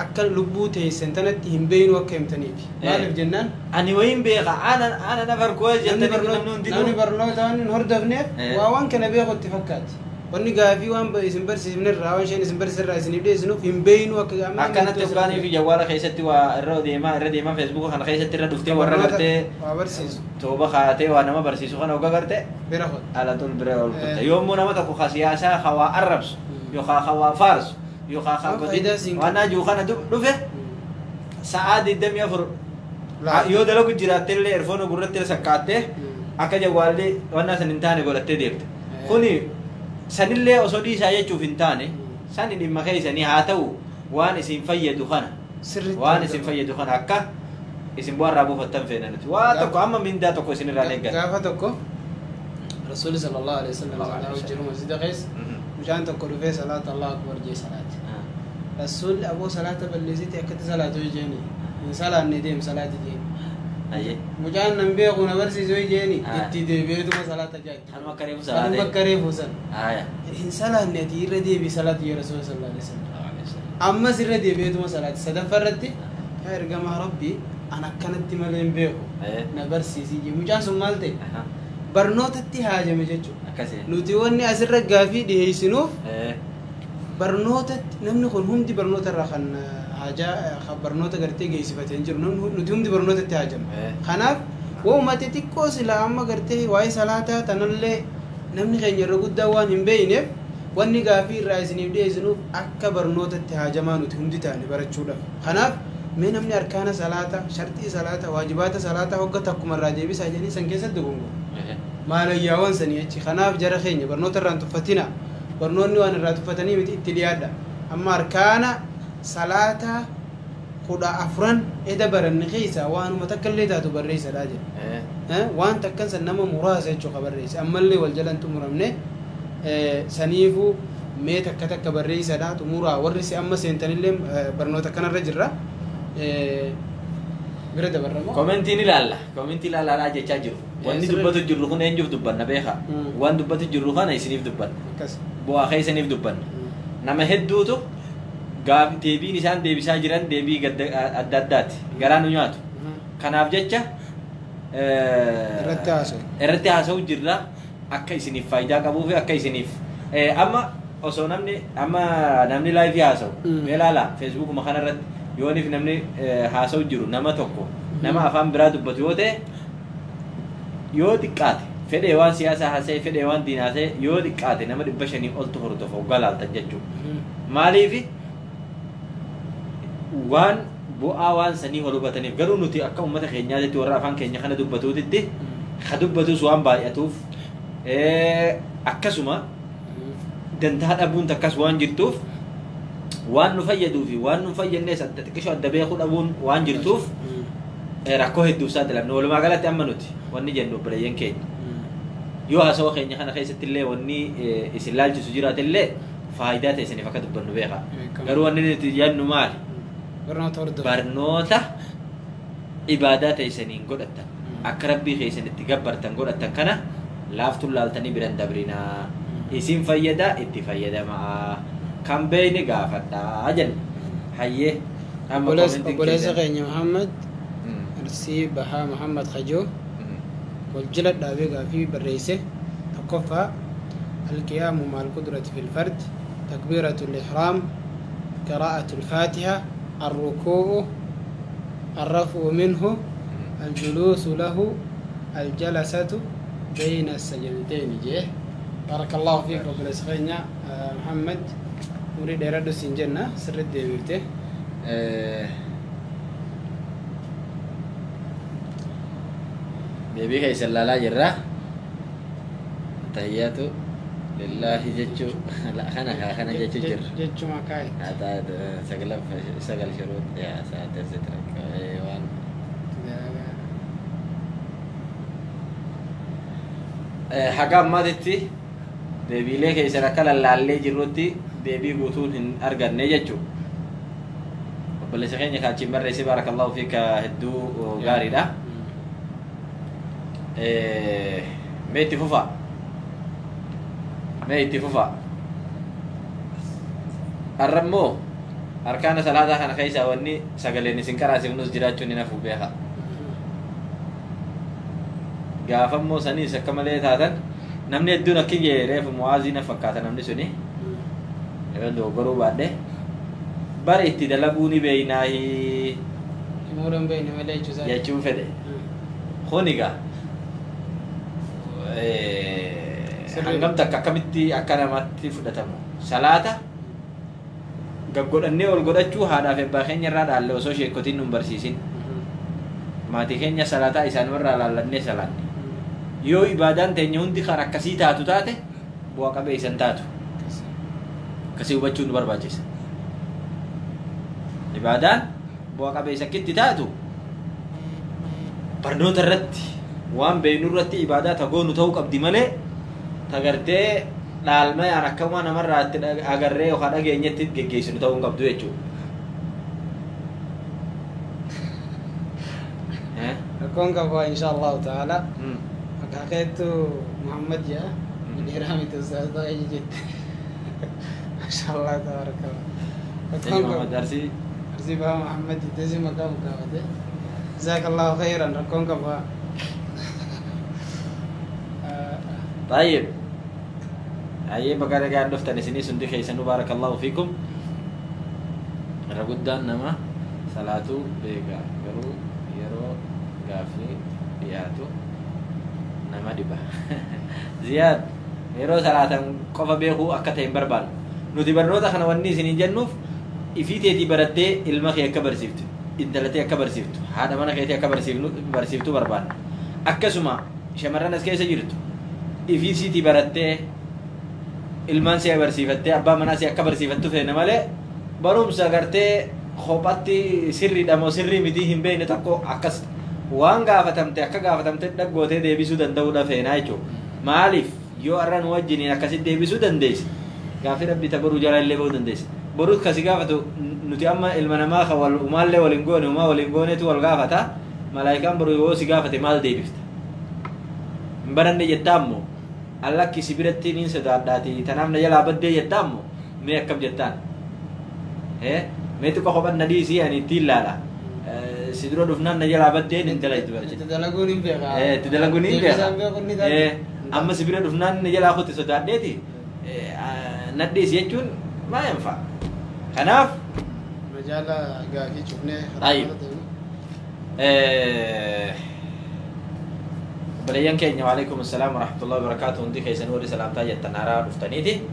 S2: akka lubbuu teessan tanatti hin beeynu akka himtaniif maaliif jennaan
S1: ani wayin beeka ana nafar koo jettanii
S2: namni barnoota waan hin hordofneef waa waan kana beekutti fakkaatti wanni gaafii waan isin barsiifne irraa waan isheen isin barsiisarraa isiniif dhiyeessinuuf hin beeynu
S1: akkanatti ugaanii fi jawwaala keessatti waa irra deemaa feesbuuka kana keessatti irra dhuftee warra gartee
S2: waa barsiisu
S1: tooba kaatee waa nama barsiisu kana oga garte
S2: bira hot
S1: alatul bira ol kutta yoommoo nama tokko ka siyaasaa hawaa arrabsu yookaan hawaa faarsu yookaan kan godin waan ajuu kana dhufe sa'aa 24 yoo dalagu jiraattellee erfoon gurratti sakkaattee akka jawwaalli waan san hin taane godhattee deemte kuni sanillee osoo dhiisaa jechuuf hin taane sani dhimma keessanii haa ta'u waan isin fayyadu kana waan isin fayyadu kana akka isin bu'arraa buufattan feena nuti waa tokko amma mindaa tokko isin irraa eeggan
S2: gaafa tokko rasuuli sallallahu alaihi wasallam sallallahu jiru masjida keessa mucaan tokko dhufee salaata allahu akbar jee salaati rasuulli aboo salaata balleessiti akkatti salaatu jeeni hin salaanne deem salaati jeeni mucaan nan beeku na barsiisuu jeeni itti deebi'eetuma salaata jaatti
S1: anuma kareefu salaate
S2: anuma kareefu san hin salaanne ati irra deebii salaati yaa rasuula sallallahu alaihi wasallam ammas irra deebi'eetuma salaati sadaffaa irratti yaa ergamaa rabbii an akkanatti malee hin beeku na barsiisii jee mucaan sun maal ta'e barnootatti haajame jechuudha nuti wanni asirra gaafii dhiyeessinuuf barnootatti namni kun hundi barnoota irraa kan haajaa barnoota gartee geessifatee jiru nuti hundi barnootatti haajama kanaaf waamate xiqqoo silaa amma gartee waa'ee salaataa tanallee namni keenya irra guddaa waan hin beeyneef wanni gaafii irraa isiniif dhiyeessinuuf akka barnootatti haajamaa nuti hundi taane barachuudhaaf kanaaf mee namni arkaana salaata shartii salaata waajibaata salaata hogga takkuma irraa deebisaa jedhanii san keessatti gongo maalayyaawwan sanii achi kanaaf jara keenya barnoota irraan tuffatina barnoonni waan irraa tuffatanii miti itti dhiyaadha amma arkaana salaata 14 eda baranni keessa waanuma takka illee taatu barreessadha jedhe waan takkan san nama muraasa jechuudha barreesse ammallee wal jalan xumuramne saniifu mee takka takka barreessadha xumuraa warri si amma seentanillee barnoota kanarra jirra bira dabarrama
S1: komentiin ilaala jechaa jiru wanni dubbatu jirru kun eenyuuf dubbanna beeka waan dubbatu jirru kana isiniif dubbanna bu'aa keessaniif dubbanna nama hedduutu gaafi deebiin isaan deebisaa jiran deebii adda addaati garaa nu nyaatu kanaaf jecha irratti haasa'u jirra akka isiniif faayidaa qabuu fi akka isiniif amma osoo namni laayifii haasa'u ilaala feesbuukuma kanarratti yoonif namni haasa'u jiru nama tokko nama afaan biraa dubbatu yoo ta'e yoo xiqqaate fedhee waan siyaasaa haasa'e fedhee waan diinaa haasa'e yoo xiqqaate nama 500 oltu hordofa waggaa laaltan jechuudha maaliifi waan bu'aa waan sanii wal hubataniif garuu nuti akka uummata keenyaatti warra afaan keenya kana dubbatuutitti ka dubbatus waan baay'atuuf akkasuma dantaa dhabuun takkas waan jirtuuf waan nu fayyaduu fi waan nu fayyadnees xiqqisho adda beekuu dhabuun waan jirtuuf rakkoo hedduu saaxilamne walumaa galatti amma nuti wanni jennu obboleeyyan keenya yoo haasawaa keenya kana keessatti illee wanni isin laalchisu jiraate illee faayidaa ta'e isiniif akka dubbannu beeka garuu wanni nuti jennu maali barnoota ibaadaa ta'e isiniin godhattan akka rabbii keessanitti gabbartan godhattan kana laaftuun laaltanii biran dabrinaa isin fayyadaa itti fayyadamaa kan beeyni gaafadhaa jenna hayyee
S2: obboleessa keenya Muhammad arsii bahaa Muhammad Khajoo waljila dhaabee gaafii barreesse tokkoffaa القيام مع القدرة في الفرد تكبيرة الإحرام قراءة الفاتحة الركوع الرفع منه الجلوس له الجلسة بين السجدتين جيه بارك الله فيك رب العالمين محمد نريد إرادة سنجنة سر الديويرته
S1: بيبي كيس لا جرا تحياتو لله جتشو لا خنا جتشو جر
S2: جتشو مكاي
S1: هذا سقل شروط يا ساتر سترك ايوان حقام ما دتي بيبي لك يسرا كلا لالي جروتي بيبي غوتون ارغن جتشو بل سخين كاتشي مرسي بارك الله فيك هدو غاري ده ميتي فوفا الرمو أركان صلاة خان خيسا وني سقلني سنكرا سيفنوس جراتشو نفو بيها قافمو سني سكملي تاتن namni hedduun akka reefu mu'aaziina fakkaata namni suni dogoggoruu baadhe bara itti dalaguu ni beeynaahi
S2: himuudhaan beeyne malee
S1: jechuu fedhe kuniga hangam takka akkamitti akka namatti fudhatamu salaata gaggodhannee ol godhachuu haadhaaf abbaa keenya irraa dhaalle osoo sheekotiin nun barsiisin maatii keenya salaataa isaanirraa laallannee salaanne yoo ibaadaan teenya hundi kan akkasii taatu taate bu'a qabeessan taatu akkasii hubachuun nu barbaachisa ibaadaan bu'a qabeessa akkitti taatu barnoota irratti waan beeynu irratti ibaadaa tagoonu ta'uu qabdi malee tagartee dhaalmayaan akkama namarraa itti agarree yookaan dhageenyetti geggeessinu ta'uu hin qabdu jechuudha.
S2: Rakkoon qaba insha Allahu ta'ala akakeetu Muhammad ya dirhami tasawwur ejjet insha Allah tabarakallah
S1: Muhammad Darsi
S2: ba Muhammad dezi makam kawate jazakallahu khairan rakkoon qaba
S1: طيب أيه بقى قاعد نفتن سني سندي خيسن بارك الله فيكم رغدان نما صلاتو بيغا يرو يرو غافي بياتو نما دبا زياد يرو صلاتن قفا بيخو أكتين بربان نودي برنوتا خنا وني سنين جنوف إفيتي دي بردي المخي أكبر سيفتو إنتلتي أكبر سيفتو هذا منا خيتي أكبر سيفتو بربان أكسما شمرنا سكيس جرتو إفيتي بردي ilmaan si agarsiifattee abbaa manaa si akka barsiifattu feene malee barumsa agartee kophatti sirriidha moo sirrii miti hin beekne tokko akkas waan gaafatamte akka gaafatamte dhaggootee deebisuu danda'uudha feenaa jechuudha. Maaliif yoo arran wajjiniin akkasitti deebisuu dandeessi gaafii rabbi ta boruu jala illee bahuu dandeessi. Boruu kasi gaafatu nuti amma ilma namaa kan wal umaallee waliin goone umaa waliin goonetu wal gaafata malaayikaan boruu yoo si gaafate maal deebifta. Hin baranne jettaa ammoo Allah kisibiratti nin sodaadhaati tanaaf na jalaa baddee jettaa ammoo mee akkam jettaan mee xiqqoo kophan na dhiisii ani itti ilaala si dura dhufnaan na jalaa baddee nin dalaytu barje
S2: itti dalaguun hin beeka
S1: itti dalaguun hin beeka amma si bira dhufnaan na jalaa kutti sodaadheeti na dhiisi jechuun maa yanfa kanaaf
S2: majaala gaafii cufnee
S1: بليان كينيا وعليكم السلام ورحمة الله وبركاته وندي كيسن وري سلام تاجت تنارا رفتنيتي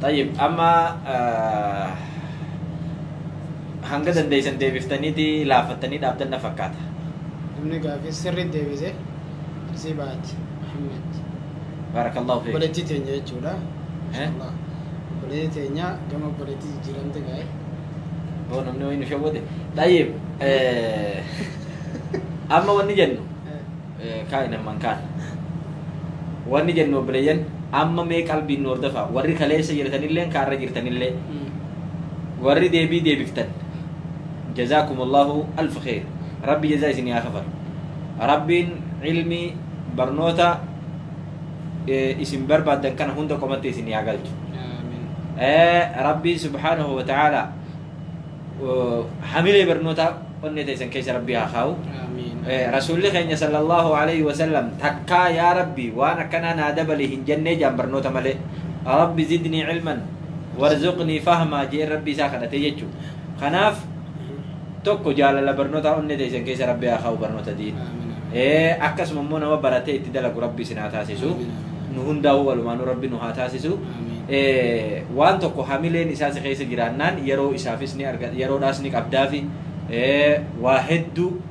S1: طيب أما هنگا دنديسن دي بفتنيتي لافتني دابتن نفكاتا
S2: ابن قافي سر الديوزي سيبات محمد
S1: بارك الله فيك
S2: بلتي تنيا جولا الله بلتي تنيا كما بلتي جيران تغاي
S1: هو نمني وين شوودي طيب أما وني جنو كائن من كان وني جنو بليان أما ميك قلبي نور دفع وري خليس جرتني لين كار جرتني لين وري دبي فتن جزاكم الله ألف خير ربي جزاي سني أخفر ربي علمي برنوتا اسم برباد كان هندا كومتي سني أقلت ربي سبحانه وتعالى حميلي برنوتا وني تيسن كيس ربي أخاو رسول الله صلى الله عليه وسلم تكا يا ربي وانا كان نادب لي جنة جام برنوتا ملي ربي زدني علما وارزقني فهما جي ربي ساخنا تيجو خناف توكو جال برنوتا وني تيسن كيس ربي أخاو برنوتا دين أكس ممونا وبرتي تدلق ربي سناتاسسو نهنداو ولمانو ربي نهاتاسسو waan tokko hamileen isaa si keessa jiraannaan yeroo isaafis ni argata yeroodhaas ni qabdaafi waa hedduu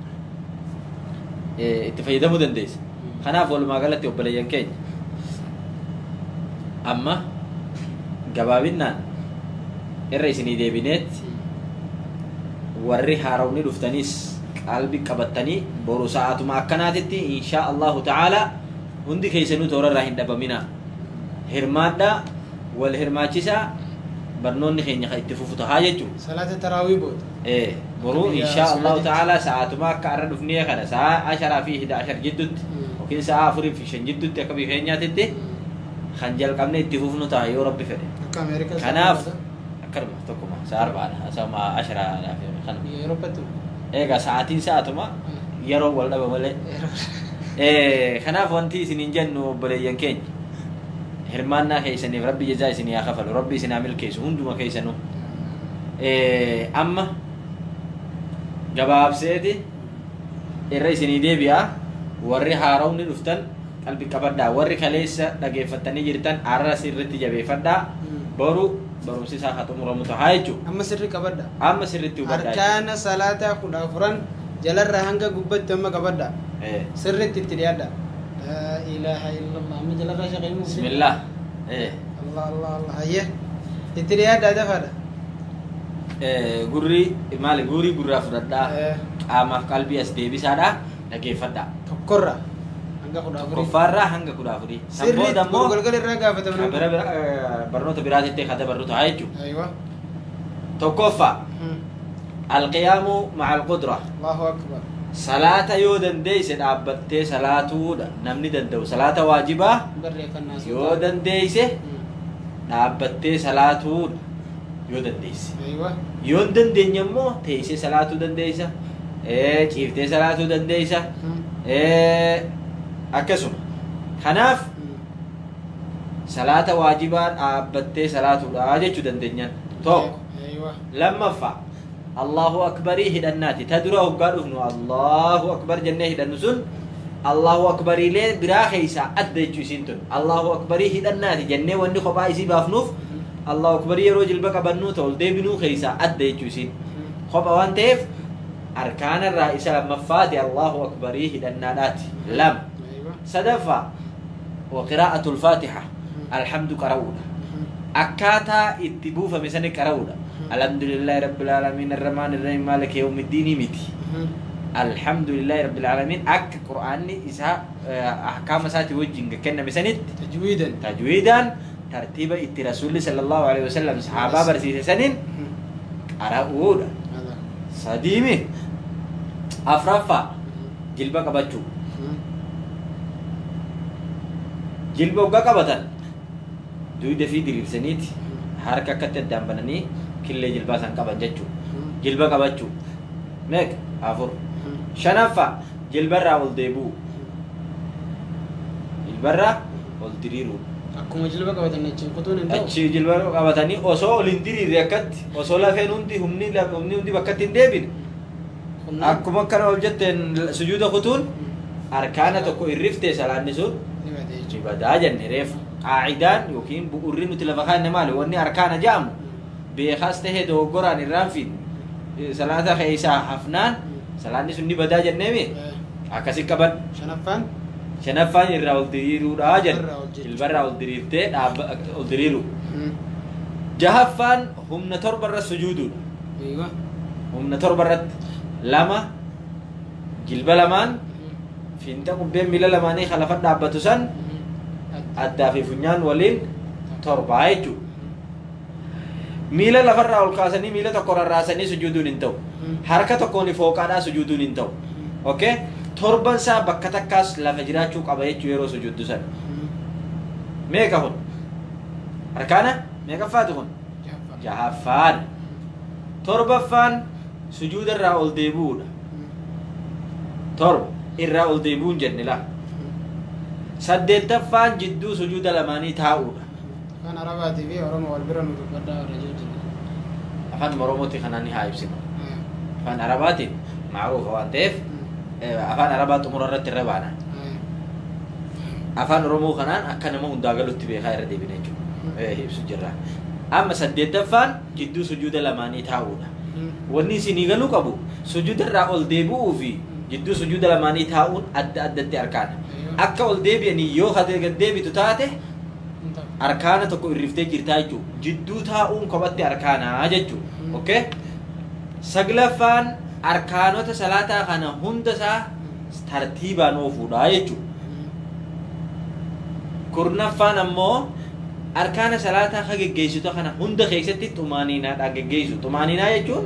S1: itti fayyadamuu dandeessa. Kanaaf walumaa galatti obboleeyyan keenya amma gabaabinaan irra isinii deebineet warri haarawni dhuftaniis qalbii qabattanii boru sa'aatuma akkanaatitti inshaa Allahu ta'ala hundi keessanuu toorarraa hin dhabamina hirmaadhaa والهرماتشيسا برنوني خيني خيتي فوفو تهاججو
S2: صلاة التراويح بود
S1: برو إن شاء الله تعالى ساعة ما كأرد فنيه خنا ساعة 10 في 11 جدد وكل ساعة فريم في شن جدد تكبي خينيا تدي خنجل كمني تفوفنو تها يا ربي فري كناف كرم تكما ساعة 4 ساعة 10 في خنا
S2: يا رب تو
S1: إيه ساعتين ساعة ما يرو ولا ولا خناف وانتي سنين جنو بريان كين هرمانا كيسني ربي جزاي سني أخفل ربي سنعمل كيس هندو ما كيسنو أما جواب سيدي الرئيس ندي بيا وري هارون نفتن قلبي كبردا وري خليسة لقي فتني جرتان عرّا سرتي جبي فدا برو سيسا خاتم رمضان هايجو
S2: أما سرّي كبردا
S1: أما سرتي وبدا
S2: أركان صلاة خدا فرن جلر رهانك قبّت تم كبردا سرتي تريادا لا إله إلا الله من جلر راشق
S1: بسم الله
S2: الله الله الله هيه تريادا دفدا
S1: gurri maali gurri gurra fudhadhaa qaamaaf qalbii as deebisaadha dhageeffadha
S2: tokkorra hanga kudha afurii
S1: koffaarraa hanga kudha afurii sanbooda immoo
S2: galgal irraa gaafatamna
S1: barnoota biraatitti kada barnoota haa jechuudha
S2: aywa
S1: tokkoffaa alqiyaamu maca alqudra
S2: allahu akbar
S1: salaata yoo dandeeyse dhaabbattee salaatuudha namni danda'u salaata waajibaa yoo dandeeyse dhaabbattee salaatuudha yoo dandeeyse yoo hin dandeenye immoo teessee salaatuu dandeeysa ciiftee salaatuu dandeeysa akkasuma kanaaf salaata waajibaa dhaabbattee salaatuudha jechuu dandeenyaan tokko lammaffaa allahu akbarii hidhannaati ta dura hoggaa dhufnu allahu akbar jennee hidhannu sun allahu akbariilee biraa keeysaa adda jechuu isiin tun allahu akbarii hidhannaati jennee wanni kophaa isii baafnuuf الله أكبر يروج البقى بنوته والديبنو خيسا أدى يجوسين خب أوانتيف أركان الرئيسة لما فاتي الله أكبر يهد النادات لم صدفة وقراءة الفاتحة الحمد كرونا أكاتا اتبوفا مسنة كرونا الحمد لله رب العالمين الرحمن الرحيم مالك يوم الدين متي الحمد لله رب العالمين أك قرآني إسها أحكام ساتي وجهنك كنا مسنة تجويدا ترتيب الرسول صلى الله عليه وسلم صحابة برسيس سنين أرأود صديمي أفرافا جلبا كبتشو جلبا وقا كبتن دوي دفي دليل سنيت حركة كتت دامبناني كل جلبا سان كبتشو جلبا كبتشو ميك أفر شنفا جلبا راول ديبو جلبا راول دريرو
S2: akkuma jilba qabatanii achi kutuun hin ta'u
S1: achi jilba qabatanii osoo ol hin diriirre akkatti osoo lafeen humni hundi bakkatti hin deebine akkuma akkana ol jetteen sujuuda kutuun arkaana tokko irriftee salaanni sun ibadaa jenne reef qaacidaan yookiin bu'urri nuti lafa kaanne maali wanni arkaana ja'amu beekaas tahee dogoggoraan irraan fiin salaata keeysaa hafnaan salaanni sun ni badaa jenneemi akkasi qaban shanaffaan irraa ol diriiruudha jenna jilbarraa ol diriirtee ol diriiru jahaffaan humna torbarra sujuuduudha humna torbarratti lama jilba lamaan finta qubbeen miila lamaanii khalafa dhaabbatu san addaa fi funyaan waliin torbaa jechuudha miila lafarraa ol kaasanii miila tokko rarraasanii sujuuduun hin ta'u harka tokkoon fooqaadhaa sujuuduun hin ta'u okay torban saa bakka takkaas lafa jiraachuu qaba jechuu yeroo sujuuddu san meeqa kun arkaana meeqaffaati kun jahaffaan torbaffaan sujuuda irraa ol deebi'uudha torba irraa ol deebi'uun jenne la saddeettaffaan jidduu sujuuda lamaanii taa'uudha
S2: afaan arabaatii fi oromoo wal bira nu dubbadhaa warra jechuudha
S1: afaan oromooti kanaan ni haa ibsinu afaan arabaatiin maaruufa waan ta'eef afaan arabaa xumura irratti irra baana afaan oromoo kanaan akka nama hundaa galutti beekaa irra deebine jechuudha ibsu jirra amma saddeettaffaan jidduu sujuuda lamaanii taa'uudha wanni isinii galuu qabu sujuuda irraa ol deebi'uu fi jidduu sujuuda lamaanii taa'uun adda addatti arkaana akka ol deebi'anii yoo gad deebitu taate arkaana tokko irriftee jirtaa jechuudha jidduu taa'uun kophatti arkaanaa jechuudha okay saglaffaan arkaanota salaataa kana hunda isaa tartiibaan oofuudha jechuudha kurnaffaan ammoo arkaana salaataa ka geggeessitu kana hunda keessatti xumaaniinaadhaan geggeessu xumaaniinaa jechuun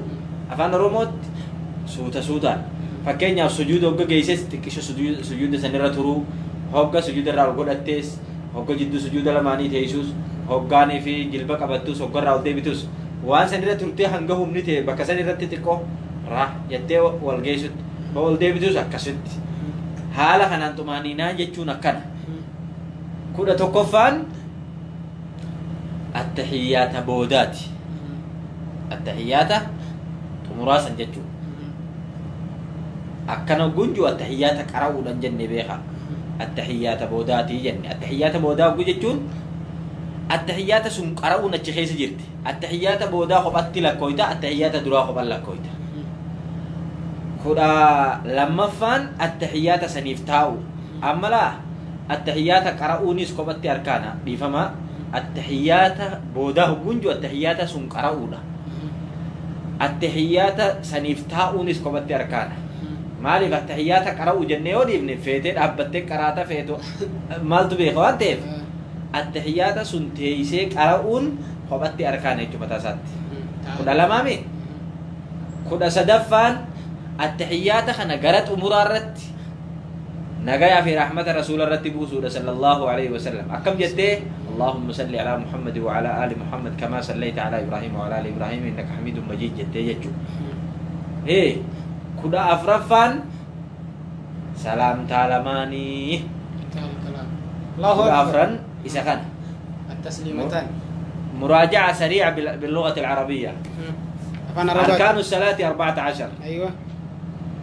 S1: afaan oromootti suuta suutaan fakkeenyaaf sujuuda hogga geesses xiqqisho sujuuda sanirra turuu hogga sujuuda irraa ol godhattees hogga jidduu sujuuda lamaanii teessuus hoggaanii fi jilba qabattus hogga irraa ol deebitus waan sanirra turtee hanga humni ta'e bakka san irratti xiqqoo raa jettee wal geessutti بقول ديبتوس أكسنت حالا خنان طمانينة جتشون أكنا كودا توقفان التحيات بودات التحيات تمراسا جتشون أكنا جنجو التحيات كراو لنجن بيخا التحيات بوداتي جن التحيات بودا جتشون التحيات سون كراو نتشخيس جرت التحيات بودا خبطت لك كويتا التحيات درا خبط لك كويتا كودا لما فان التحيات سنيفتاو أما لا التحيات كراونيس خبطت أركانا بيفما التحيات بودا جنجو التحيات سون كراونا التحيات سنيفتاونيس خبطت أركانا مالك التحيات كراو جنيو دي ابن فيتين أبتك كراتا فيتو مالتو بيخوان تيف التحيات سنتيسي كراون خبطت أركانا يجو بتاسات كودا لمامي كودا سدفان التحيات خنا قرات أمور الرت نجايا في رحمة رسول الرتب صلى الله عليه وسلم أكم جتة اللهم صل على محمد وعلى آل محمد كما صليت على إبراهيم وعلى آل إبراهيم إنك حميد مجيد جتة يجو إيه كودا أفرفان سلام تعلماني
S2: الله
S1: كودا أفرن إسكان
S2: التسليمتان
S1: مراجعة سريعة باللغة العربية أركان الصلاة 14
S2: أيوة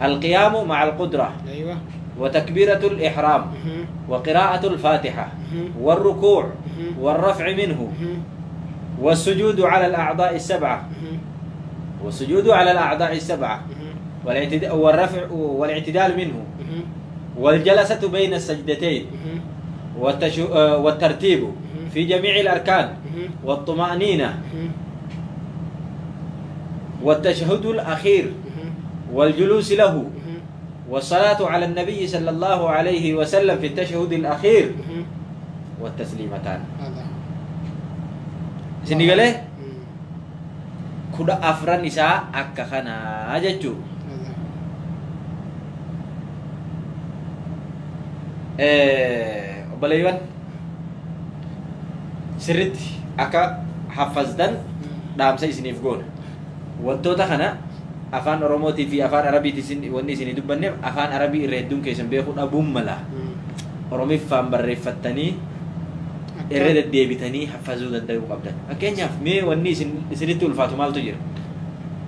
S1: القيام مع القدرة
S2: أيوة
S1: وتكبيرة الإحرام وقراءة الفاتحة والركوع والرفع منه والسجود على الأعضاء السبعة والسجود على الأعضاء السبعة والرفع والاعتدال منه والجلسة بين السجدتين والترتيب في جميع الأركان والطمأنينة والتشهد الأخير والجلوس له والصلاة على النبي صلى الله عليه وسلم في التشهد الأخير والتسليمتان سنقله كدا أفران نساء أكخنا أججو بلايوان سرت أكا حفظدن دام سيسنيف قول wantoota kana afaan oromootii fi afaan arabiitiin wanni isin dubbanneef afaan arabii irra hedduun keessan beekuu dhabuun mala oromiffaan barreeffattanii irra deddeebitanii hafazuu danda'uu qabdan fakkeenyaaf mee wanni isinitti ulfaatu maaltu jira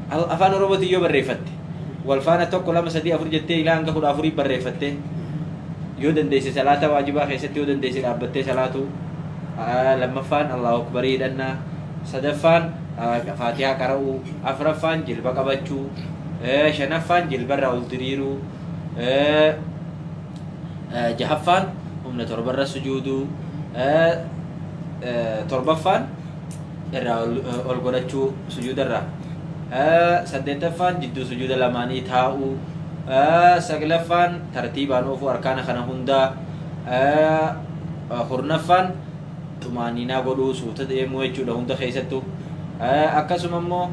S1: afaan oromootii yoo barreeffatte wal faana tokko lama sadii afur jettee ilaa hanga 14 barreeffatte yoo dandeesse salaata waajibaa keessatti yoo dandeesse dhaabbattee salaatu lammaffaan allahu akbarii hidhannaa sadaffaan فاتحة قرأوا أفرفان جلبة قبتشو شنفان جلبة راول دريرو جهفان هم نتربر السجود تربفان الراول ألقرتشو سجود الرا سدتفان جدو سجود لماني تاو سقلفان ترتيبان أوفو أركان خنا هندا خرنفان تمانينا قدو سوتة ديمو يجو لهندا خيستو أكاسم أمو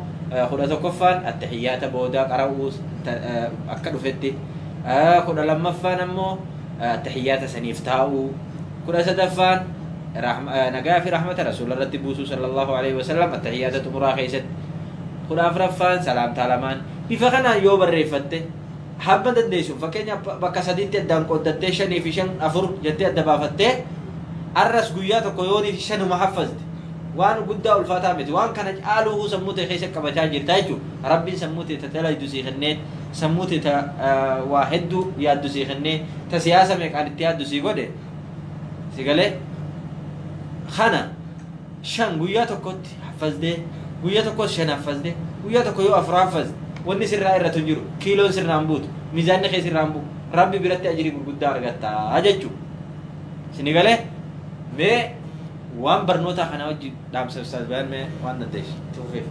S1: خدا تكفان التحيات بودا قرأوا أكدو فتي خدا لما فان أمو التحيات سنيفتاو خدا سدفان نجا في رحمة رسول الله تبوسو صلى الله عليه وسلم التحيات تمرا خيست خدا أفرفان سلام تعلمان بفخنا يوم الريفته حبا دنديسو فكينيا بكاسدين تدام قدتة شني في شن أفر جتة دبافته الرس قيات كيوني في شن محفظ وان قدا الفاتحة مت وان كان جعله سموته خيسك كبتاجر تاجو ربي سموته تتلا يدوسي خنين سموته تا واحد يدوسي خنين تسياسة مك عن التياد دوسي قده سيقاله خنا شان قياتو كت حفظ ده قياتو كت شان حفظ ده قياتو كيو أفرافز وني سر رأي رتنجرو كيلو سر رامبوت ميزان خيس رامبو ربي برت أجري قدا رجعتا أجتشو سنقاله مي وان برنوتا خنا وجي دام سبساد بيان مي وان نديش توفيق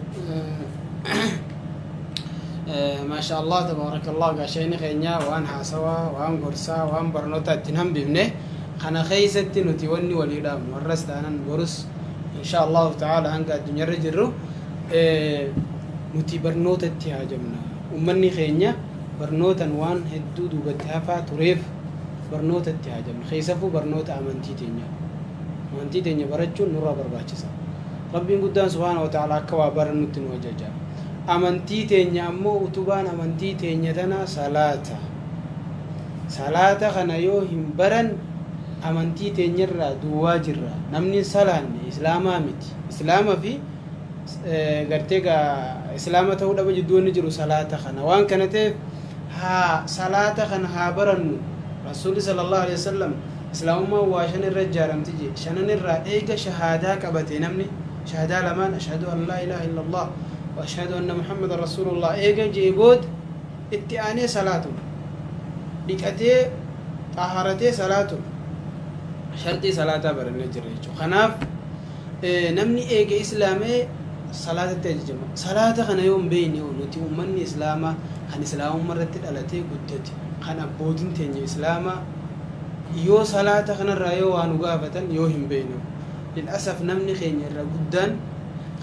S2: ما شاء الله تبارك الله قاشيني خينيا وان حاسوا وان قرصا وان برنوتا تنهم بيبنه خنا خيستي نتيوني وليدام ورس دانا ورس ان شاء الله تعالى هنقا الدنيا رجرو نتي برنوتا تهاجمنا ومني خينيا برنوتا وان هدود وبتهافا تريف برنوتا تهاجمنا خيسفو برنوتا امنتي تينيا أمانتي تيني برجون نورا برباچسا ربي قدان سبحانه وتعالى كوا برنوتن وججا أمانتي تيني أمو أتوبان أمانتي تيني تنا صلاة صلاة خنا يو همبرن أمانتي تنيرة دواجرة نمني صلاة إسلام ميت إسلام في قرتيجا إسلام تقول أبى جدون نجرو صلاة خنا وان كانت ها صلاة خنا ها برنو رسول صلى الله عليه وسلم إسلام ما واشان الرجال تجي شنن الرأيك شهادة كبتي نمني شهادة لمن أشهد أن لا إله إلا الله وأشهد أن محمد رسول الله إيجا جيبود اتئاني صلاة لكتي طهارتي صلاة شرطي صلاة برني جريجو خناف نمني إيجا إسلامي صلاة تجمع صلاة خنا يوم بيني ونتي أمني إسلاما خن إسلام مرة التي قدتي خن أبودين تنجي إسلاما يو صلاة خنا الرأيو وانوغافة يو هم بينه للأسف نمني خيني الرا قدان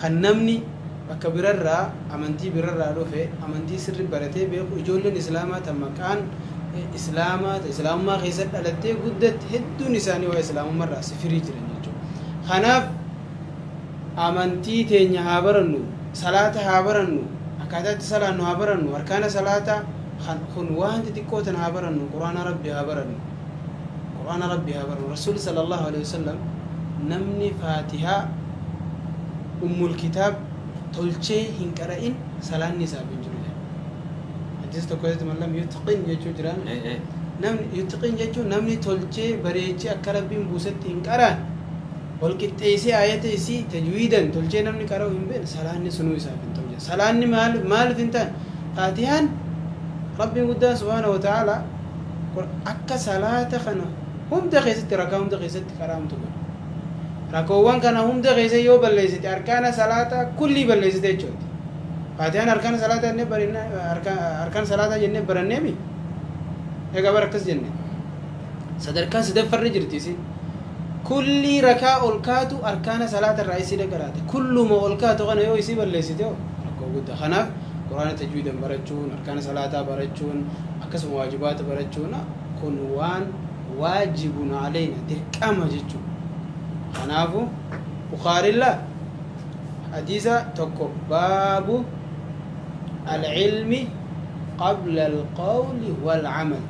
S2: خن نمني bakka birarraa amantii birarraa dhufe amantii sirri baratee beeku ijoolleen islaamaa tammakaan islaamummaa keessatti dhalattee guddatti hedduun isaanii waa islaamummaarraa sifirii jiran jechuudha. Kanaaf amantii teenya haa barannu, salaata haa barannu, akkaataa itti salaannu haa barannu, arkaana salaataa kun waan xixiqqoo tan haa barannu, quraana rabbi haa barannu. Quraana rabbi haa barannu. Rasuulli sallallahu alaihi wasallam namni faatihaa ummul kitaab tolchee hin qara'in salaanni isaa hin jiru jedha. Hadiis tokko keessatti mallam yutqin jechuu jiraan. Namni yutqin jechuun namni tolchee bareechee akka rabbiin buusetti hin qaraan wal qixxeessee ayata isii tajwiidan tolchee namni qara'u hin beekne salaanni sunuu isaaf hin ta'u jedha. Salaanni maaliif hin ta'an? Faatihaan rabbiin guddaan subhaanahu wa ta'ala akka salaata kana hunda keessatti rakaa hunda keessatti qara'amtu godha. Rakkoowwan kana hunda keessa yoo balleessite arkaana salaataa kullii balleessite jechuudha. Faatihaan arkaana salaataa jennee barannee arkaan salaataa jennee baranneemi. Egaa bara akkas jenne. Sadarkaa sadaffarra jirti isin. Kullii rakaa ol kaatu arkaana salaata irraa isii dhagaraate. Kulluma ol kaatu kana yoo isii balleessite rakkoo guddaa. Kanaaf quraana tajwiidan barachuun arkaana salaataa barachuun akkasuma waajibaata barachuun kun waan waajibun alayna dirqama jechuudha. خنافو بخاري الله حديث تكو باب العلم قبل القول والعمل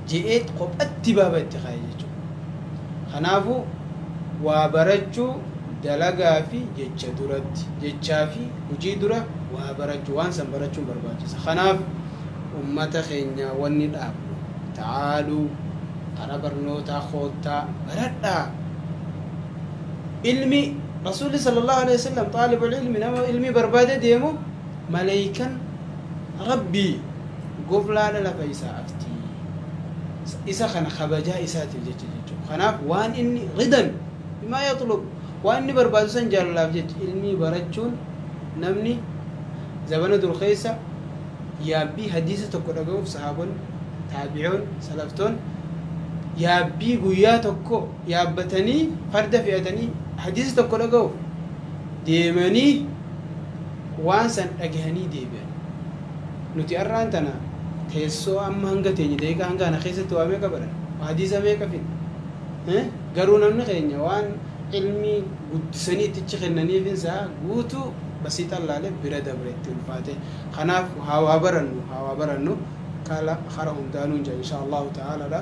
S2: جئت قب اتباب اتخاذ خنافو وبرجو دلقا في جتش درد جتشافي وجيدرة وبرجو وانسا برجو برباجس خناف أمة خينيا والنداب تعالوا أربرنو تاخوتا بردا علمي رسول صلى الله عليه وسلم طالب العلم نما علمي بربادة ديمو ملايكا ربي قفلا لفيسا أفتي إسا خنا خبجا إساتي الجيجو خناف وان إني غدا بما يطلب واني بربادة سنجال الله بجيج علمي برجون نمني زبنة دول خيسة يابي حديثة تقول أقوف صحابون تابعون سلفتون يابي قوياتكو يابتني فرد فياتني حديث تقول أقوف ديماني وانسان أجهني ديبان نتي أرانتنا تيسو أما هنگا تيني ديكا هنگا نخيسة توامي كبرا وحديثة ميكا فين قرونا من خيني وان علمي قدساني تتشخنني فين سا قوتو بسيط الله لك برادة بريد الفاتح خناف هوا برنو قال خرهم دانون جا إن شاء الله تعالى لا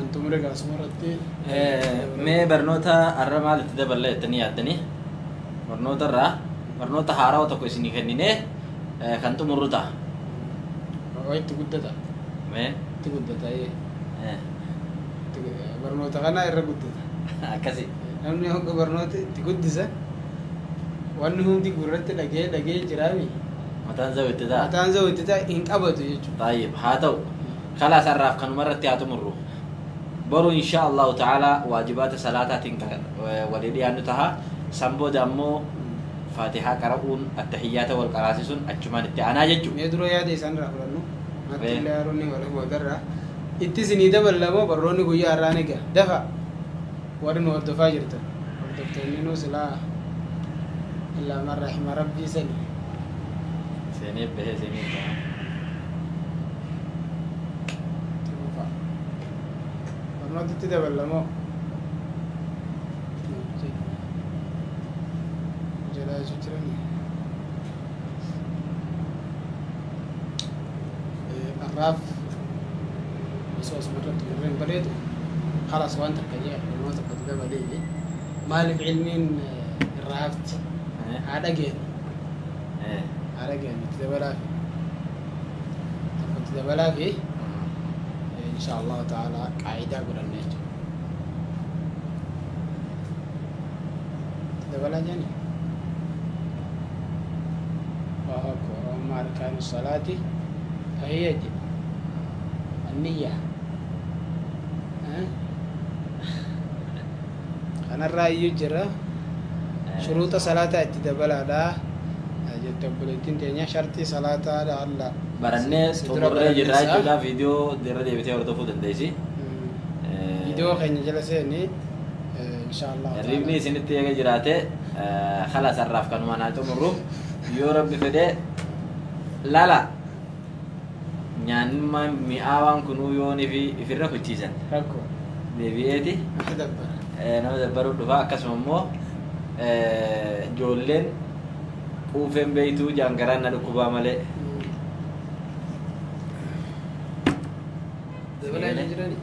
S2: أنتم رجع سمرتي
S1: ما برنوتا الرمال تدبر له الدنيا برنوتا برنوتا حارة وتكويسني كنينه خنتم مرتا
S2: وين تقدتا
S1: ما
S2: تقدتا إيه برنوتا كنا يرقدتا
S1: كذي
S2: نحن هو برنوتا تقدسه وانهم دي قررت لقي جرامي
S1: متان زوجت دا
S2: إنك أبدا يجوا
S1: طيب هاتو خلاص الراف كانوا مرة تمروا برو إن شاء الله تعالى واجبات صلاة تنكر ولدي أنتها سامبو دامو فاتحة قرؤون التحيات والقراسيسون أجمعين أنا جدّو
S2: يدرو يا دي سنرا فلانو ما تلا روني ولا هو درا إتسني دبل لما بروني قوي أرانيك دفع ورن ورد فاجرته ورد تنينو سلا إلا من رحم ربي سني
S1: به سني
S2: ما تتدبل لما جلا جترني الراف بصوص مرة مرين بريد خلاص وانت كجيع الموت قد قبل لي مالك علمين الرافت هذا جين هذا جين تدبلا في تدبلا في إن شاء الله تعالى قاعدة قرنيت تدبلا جاني وما أركان الصلاة فهي النية أنا الرأي يجرى شروط صلاة اتدبلا دا جت بلتين تانية شرطي صلاة دا الله
S1: برنس تمر جرا جدا فيديو درا دي بتاعه ورده فود انديسي
S2: فيديو خيني جلسيني إن شاء الله
S1: ريبني سنتي يا جراته خلاص عرف كانوا أنا تمرو يا رب فدي لا لا نعم مي أوان كنوا يوني في الركوع تيزن
S2: ركوع
S1: دبيتي
S2: أدبر
S1: نحن دبروا دفاع كسممو جولين وفين بيتو جانغران نركوبا ماله
S2: دبلا جراني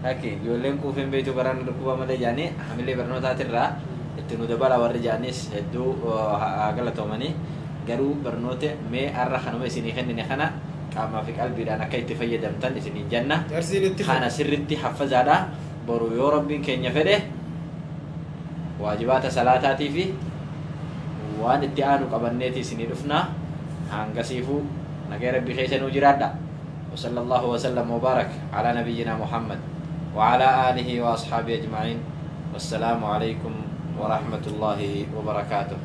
S1: هكي جولين كوفين بيتو كران نركوبا ماله جاني حملي برنوتا ترى إتنو دبلا ورد جانيس هدو أقل توماني قالوا برنوته ما أرخنا ما سيني خن نخنا كما في قلبي أنا كي تفيد دمتن سيني جنة خنا سرتي حفظ على برو يا ربي كن يفده واجبات صلاتاتي في وان اتيانو قبنيتي سيني رفنا هانغسيفو نغير ربي خيسن وجرادا وصلى الله وسلم وبارك على نبينا محمد وعلى آله وأصحابه أجمعين والسلام عليكم ورحمة الله وبركاته.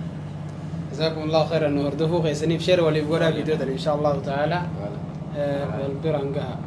S2: جزاكم الله خيرا نوردفو خيسني في شر ولي بقولها فيديو إن شاء الله تعالى بالبرنجها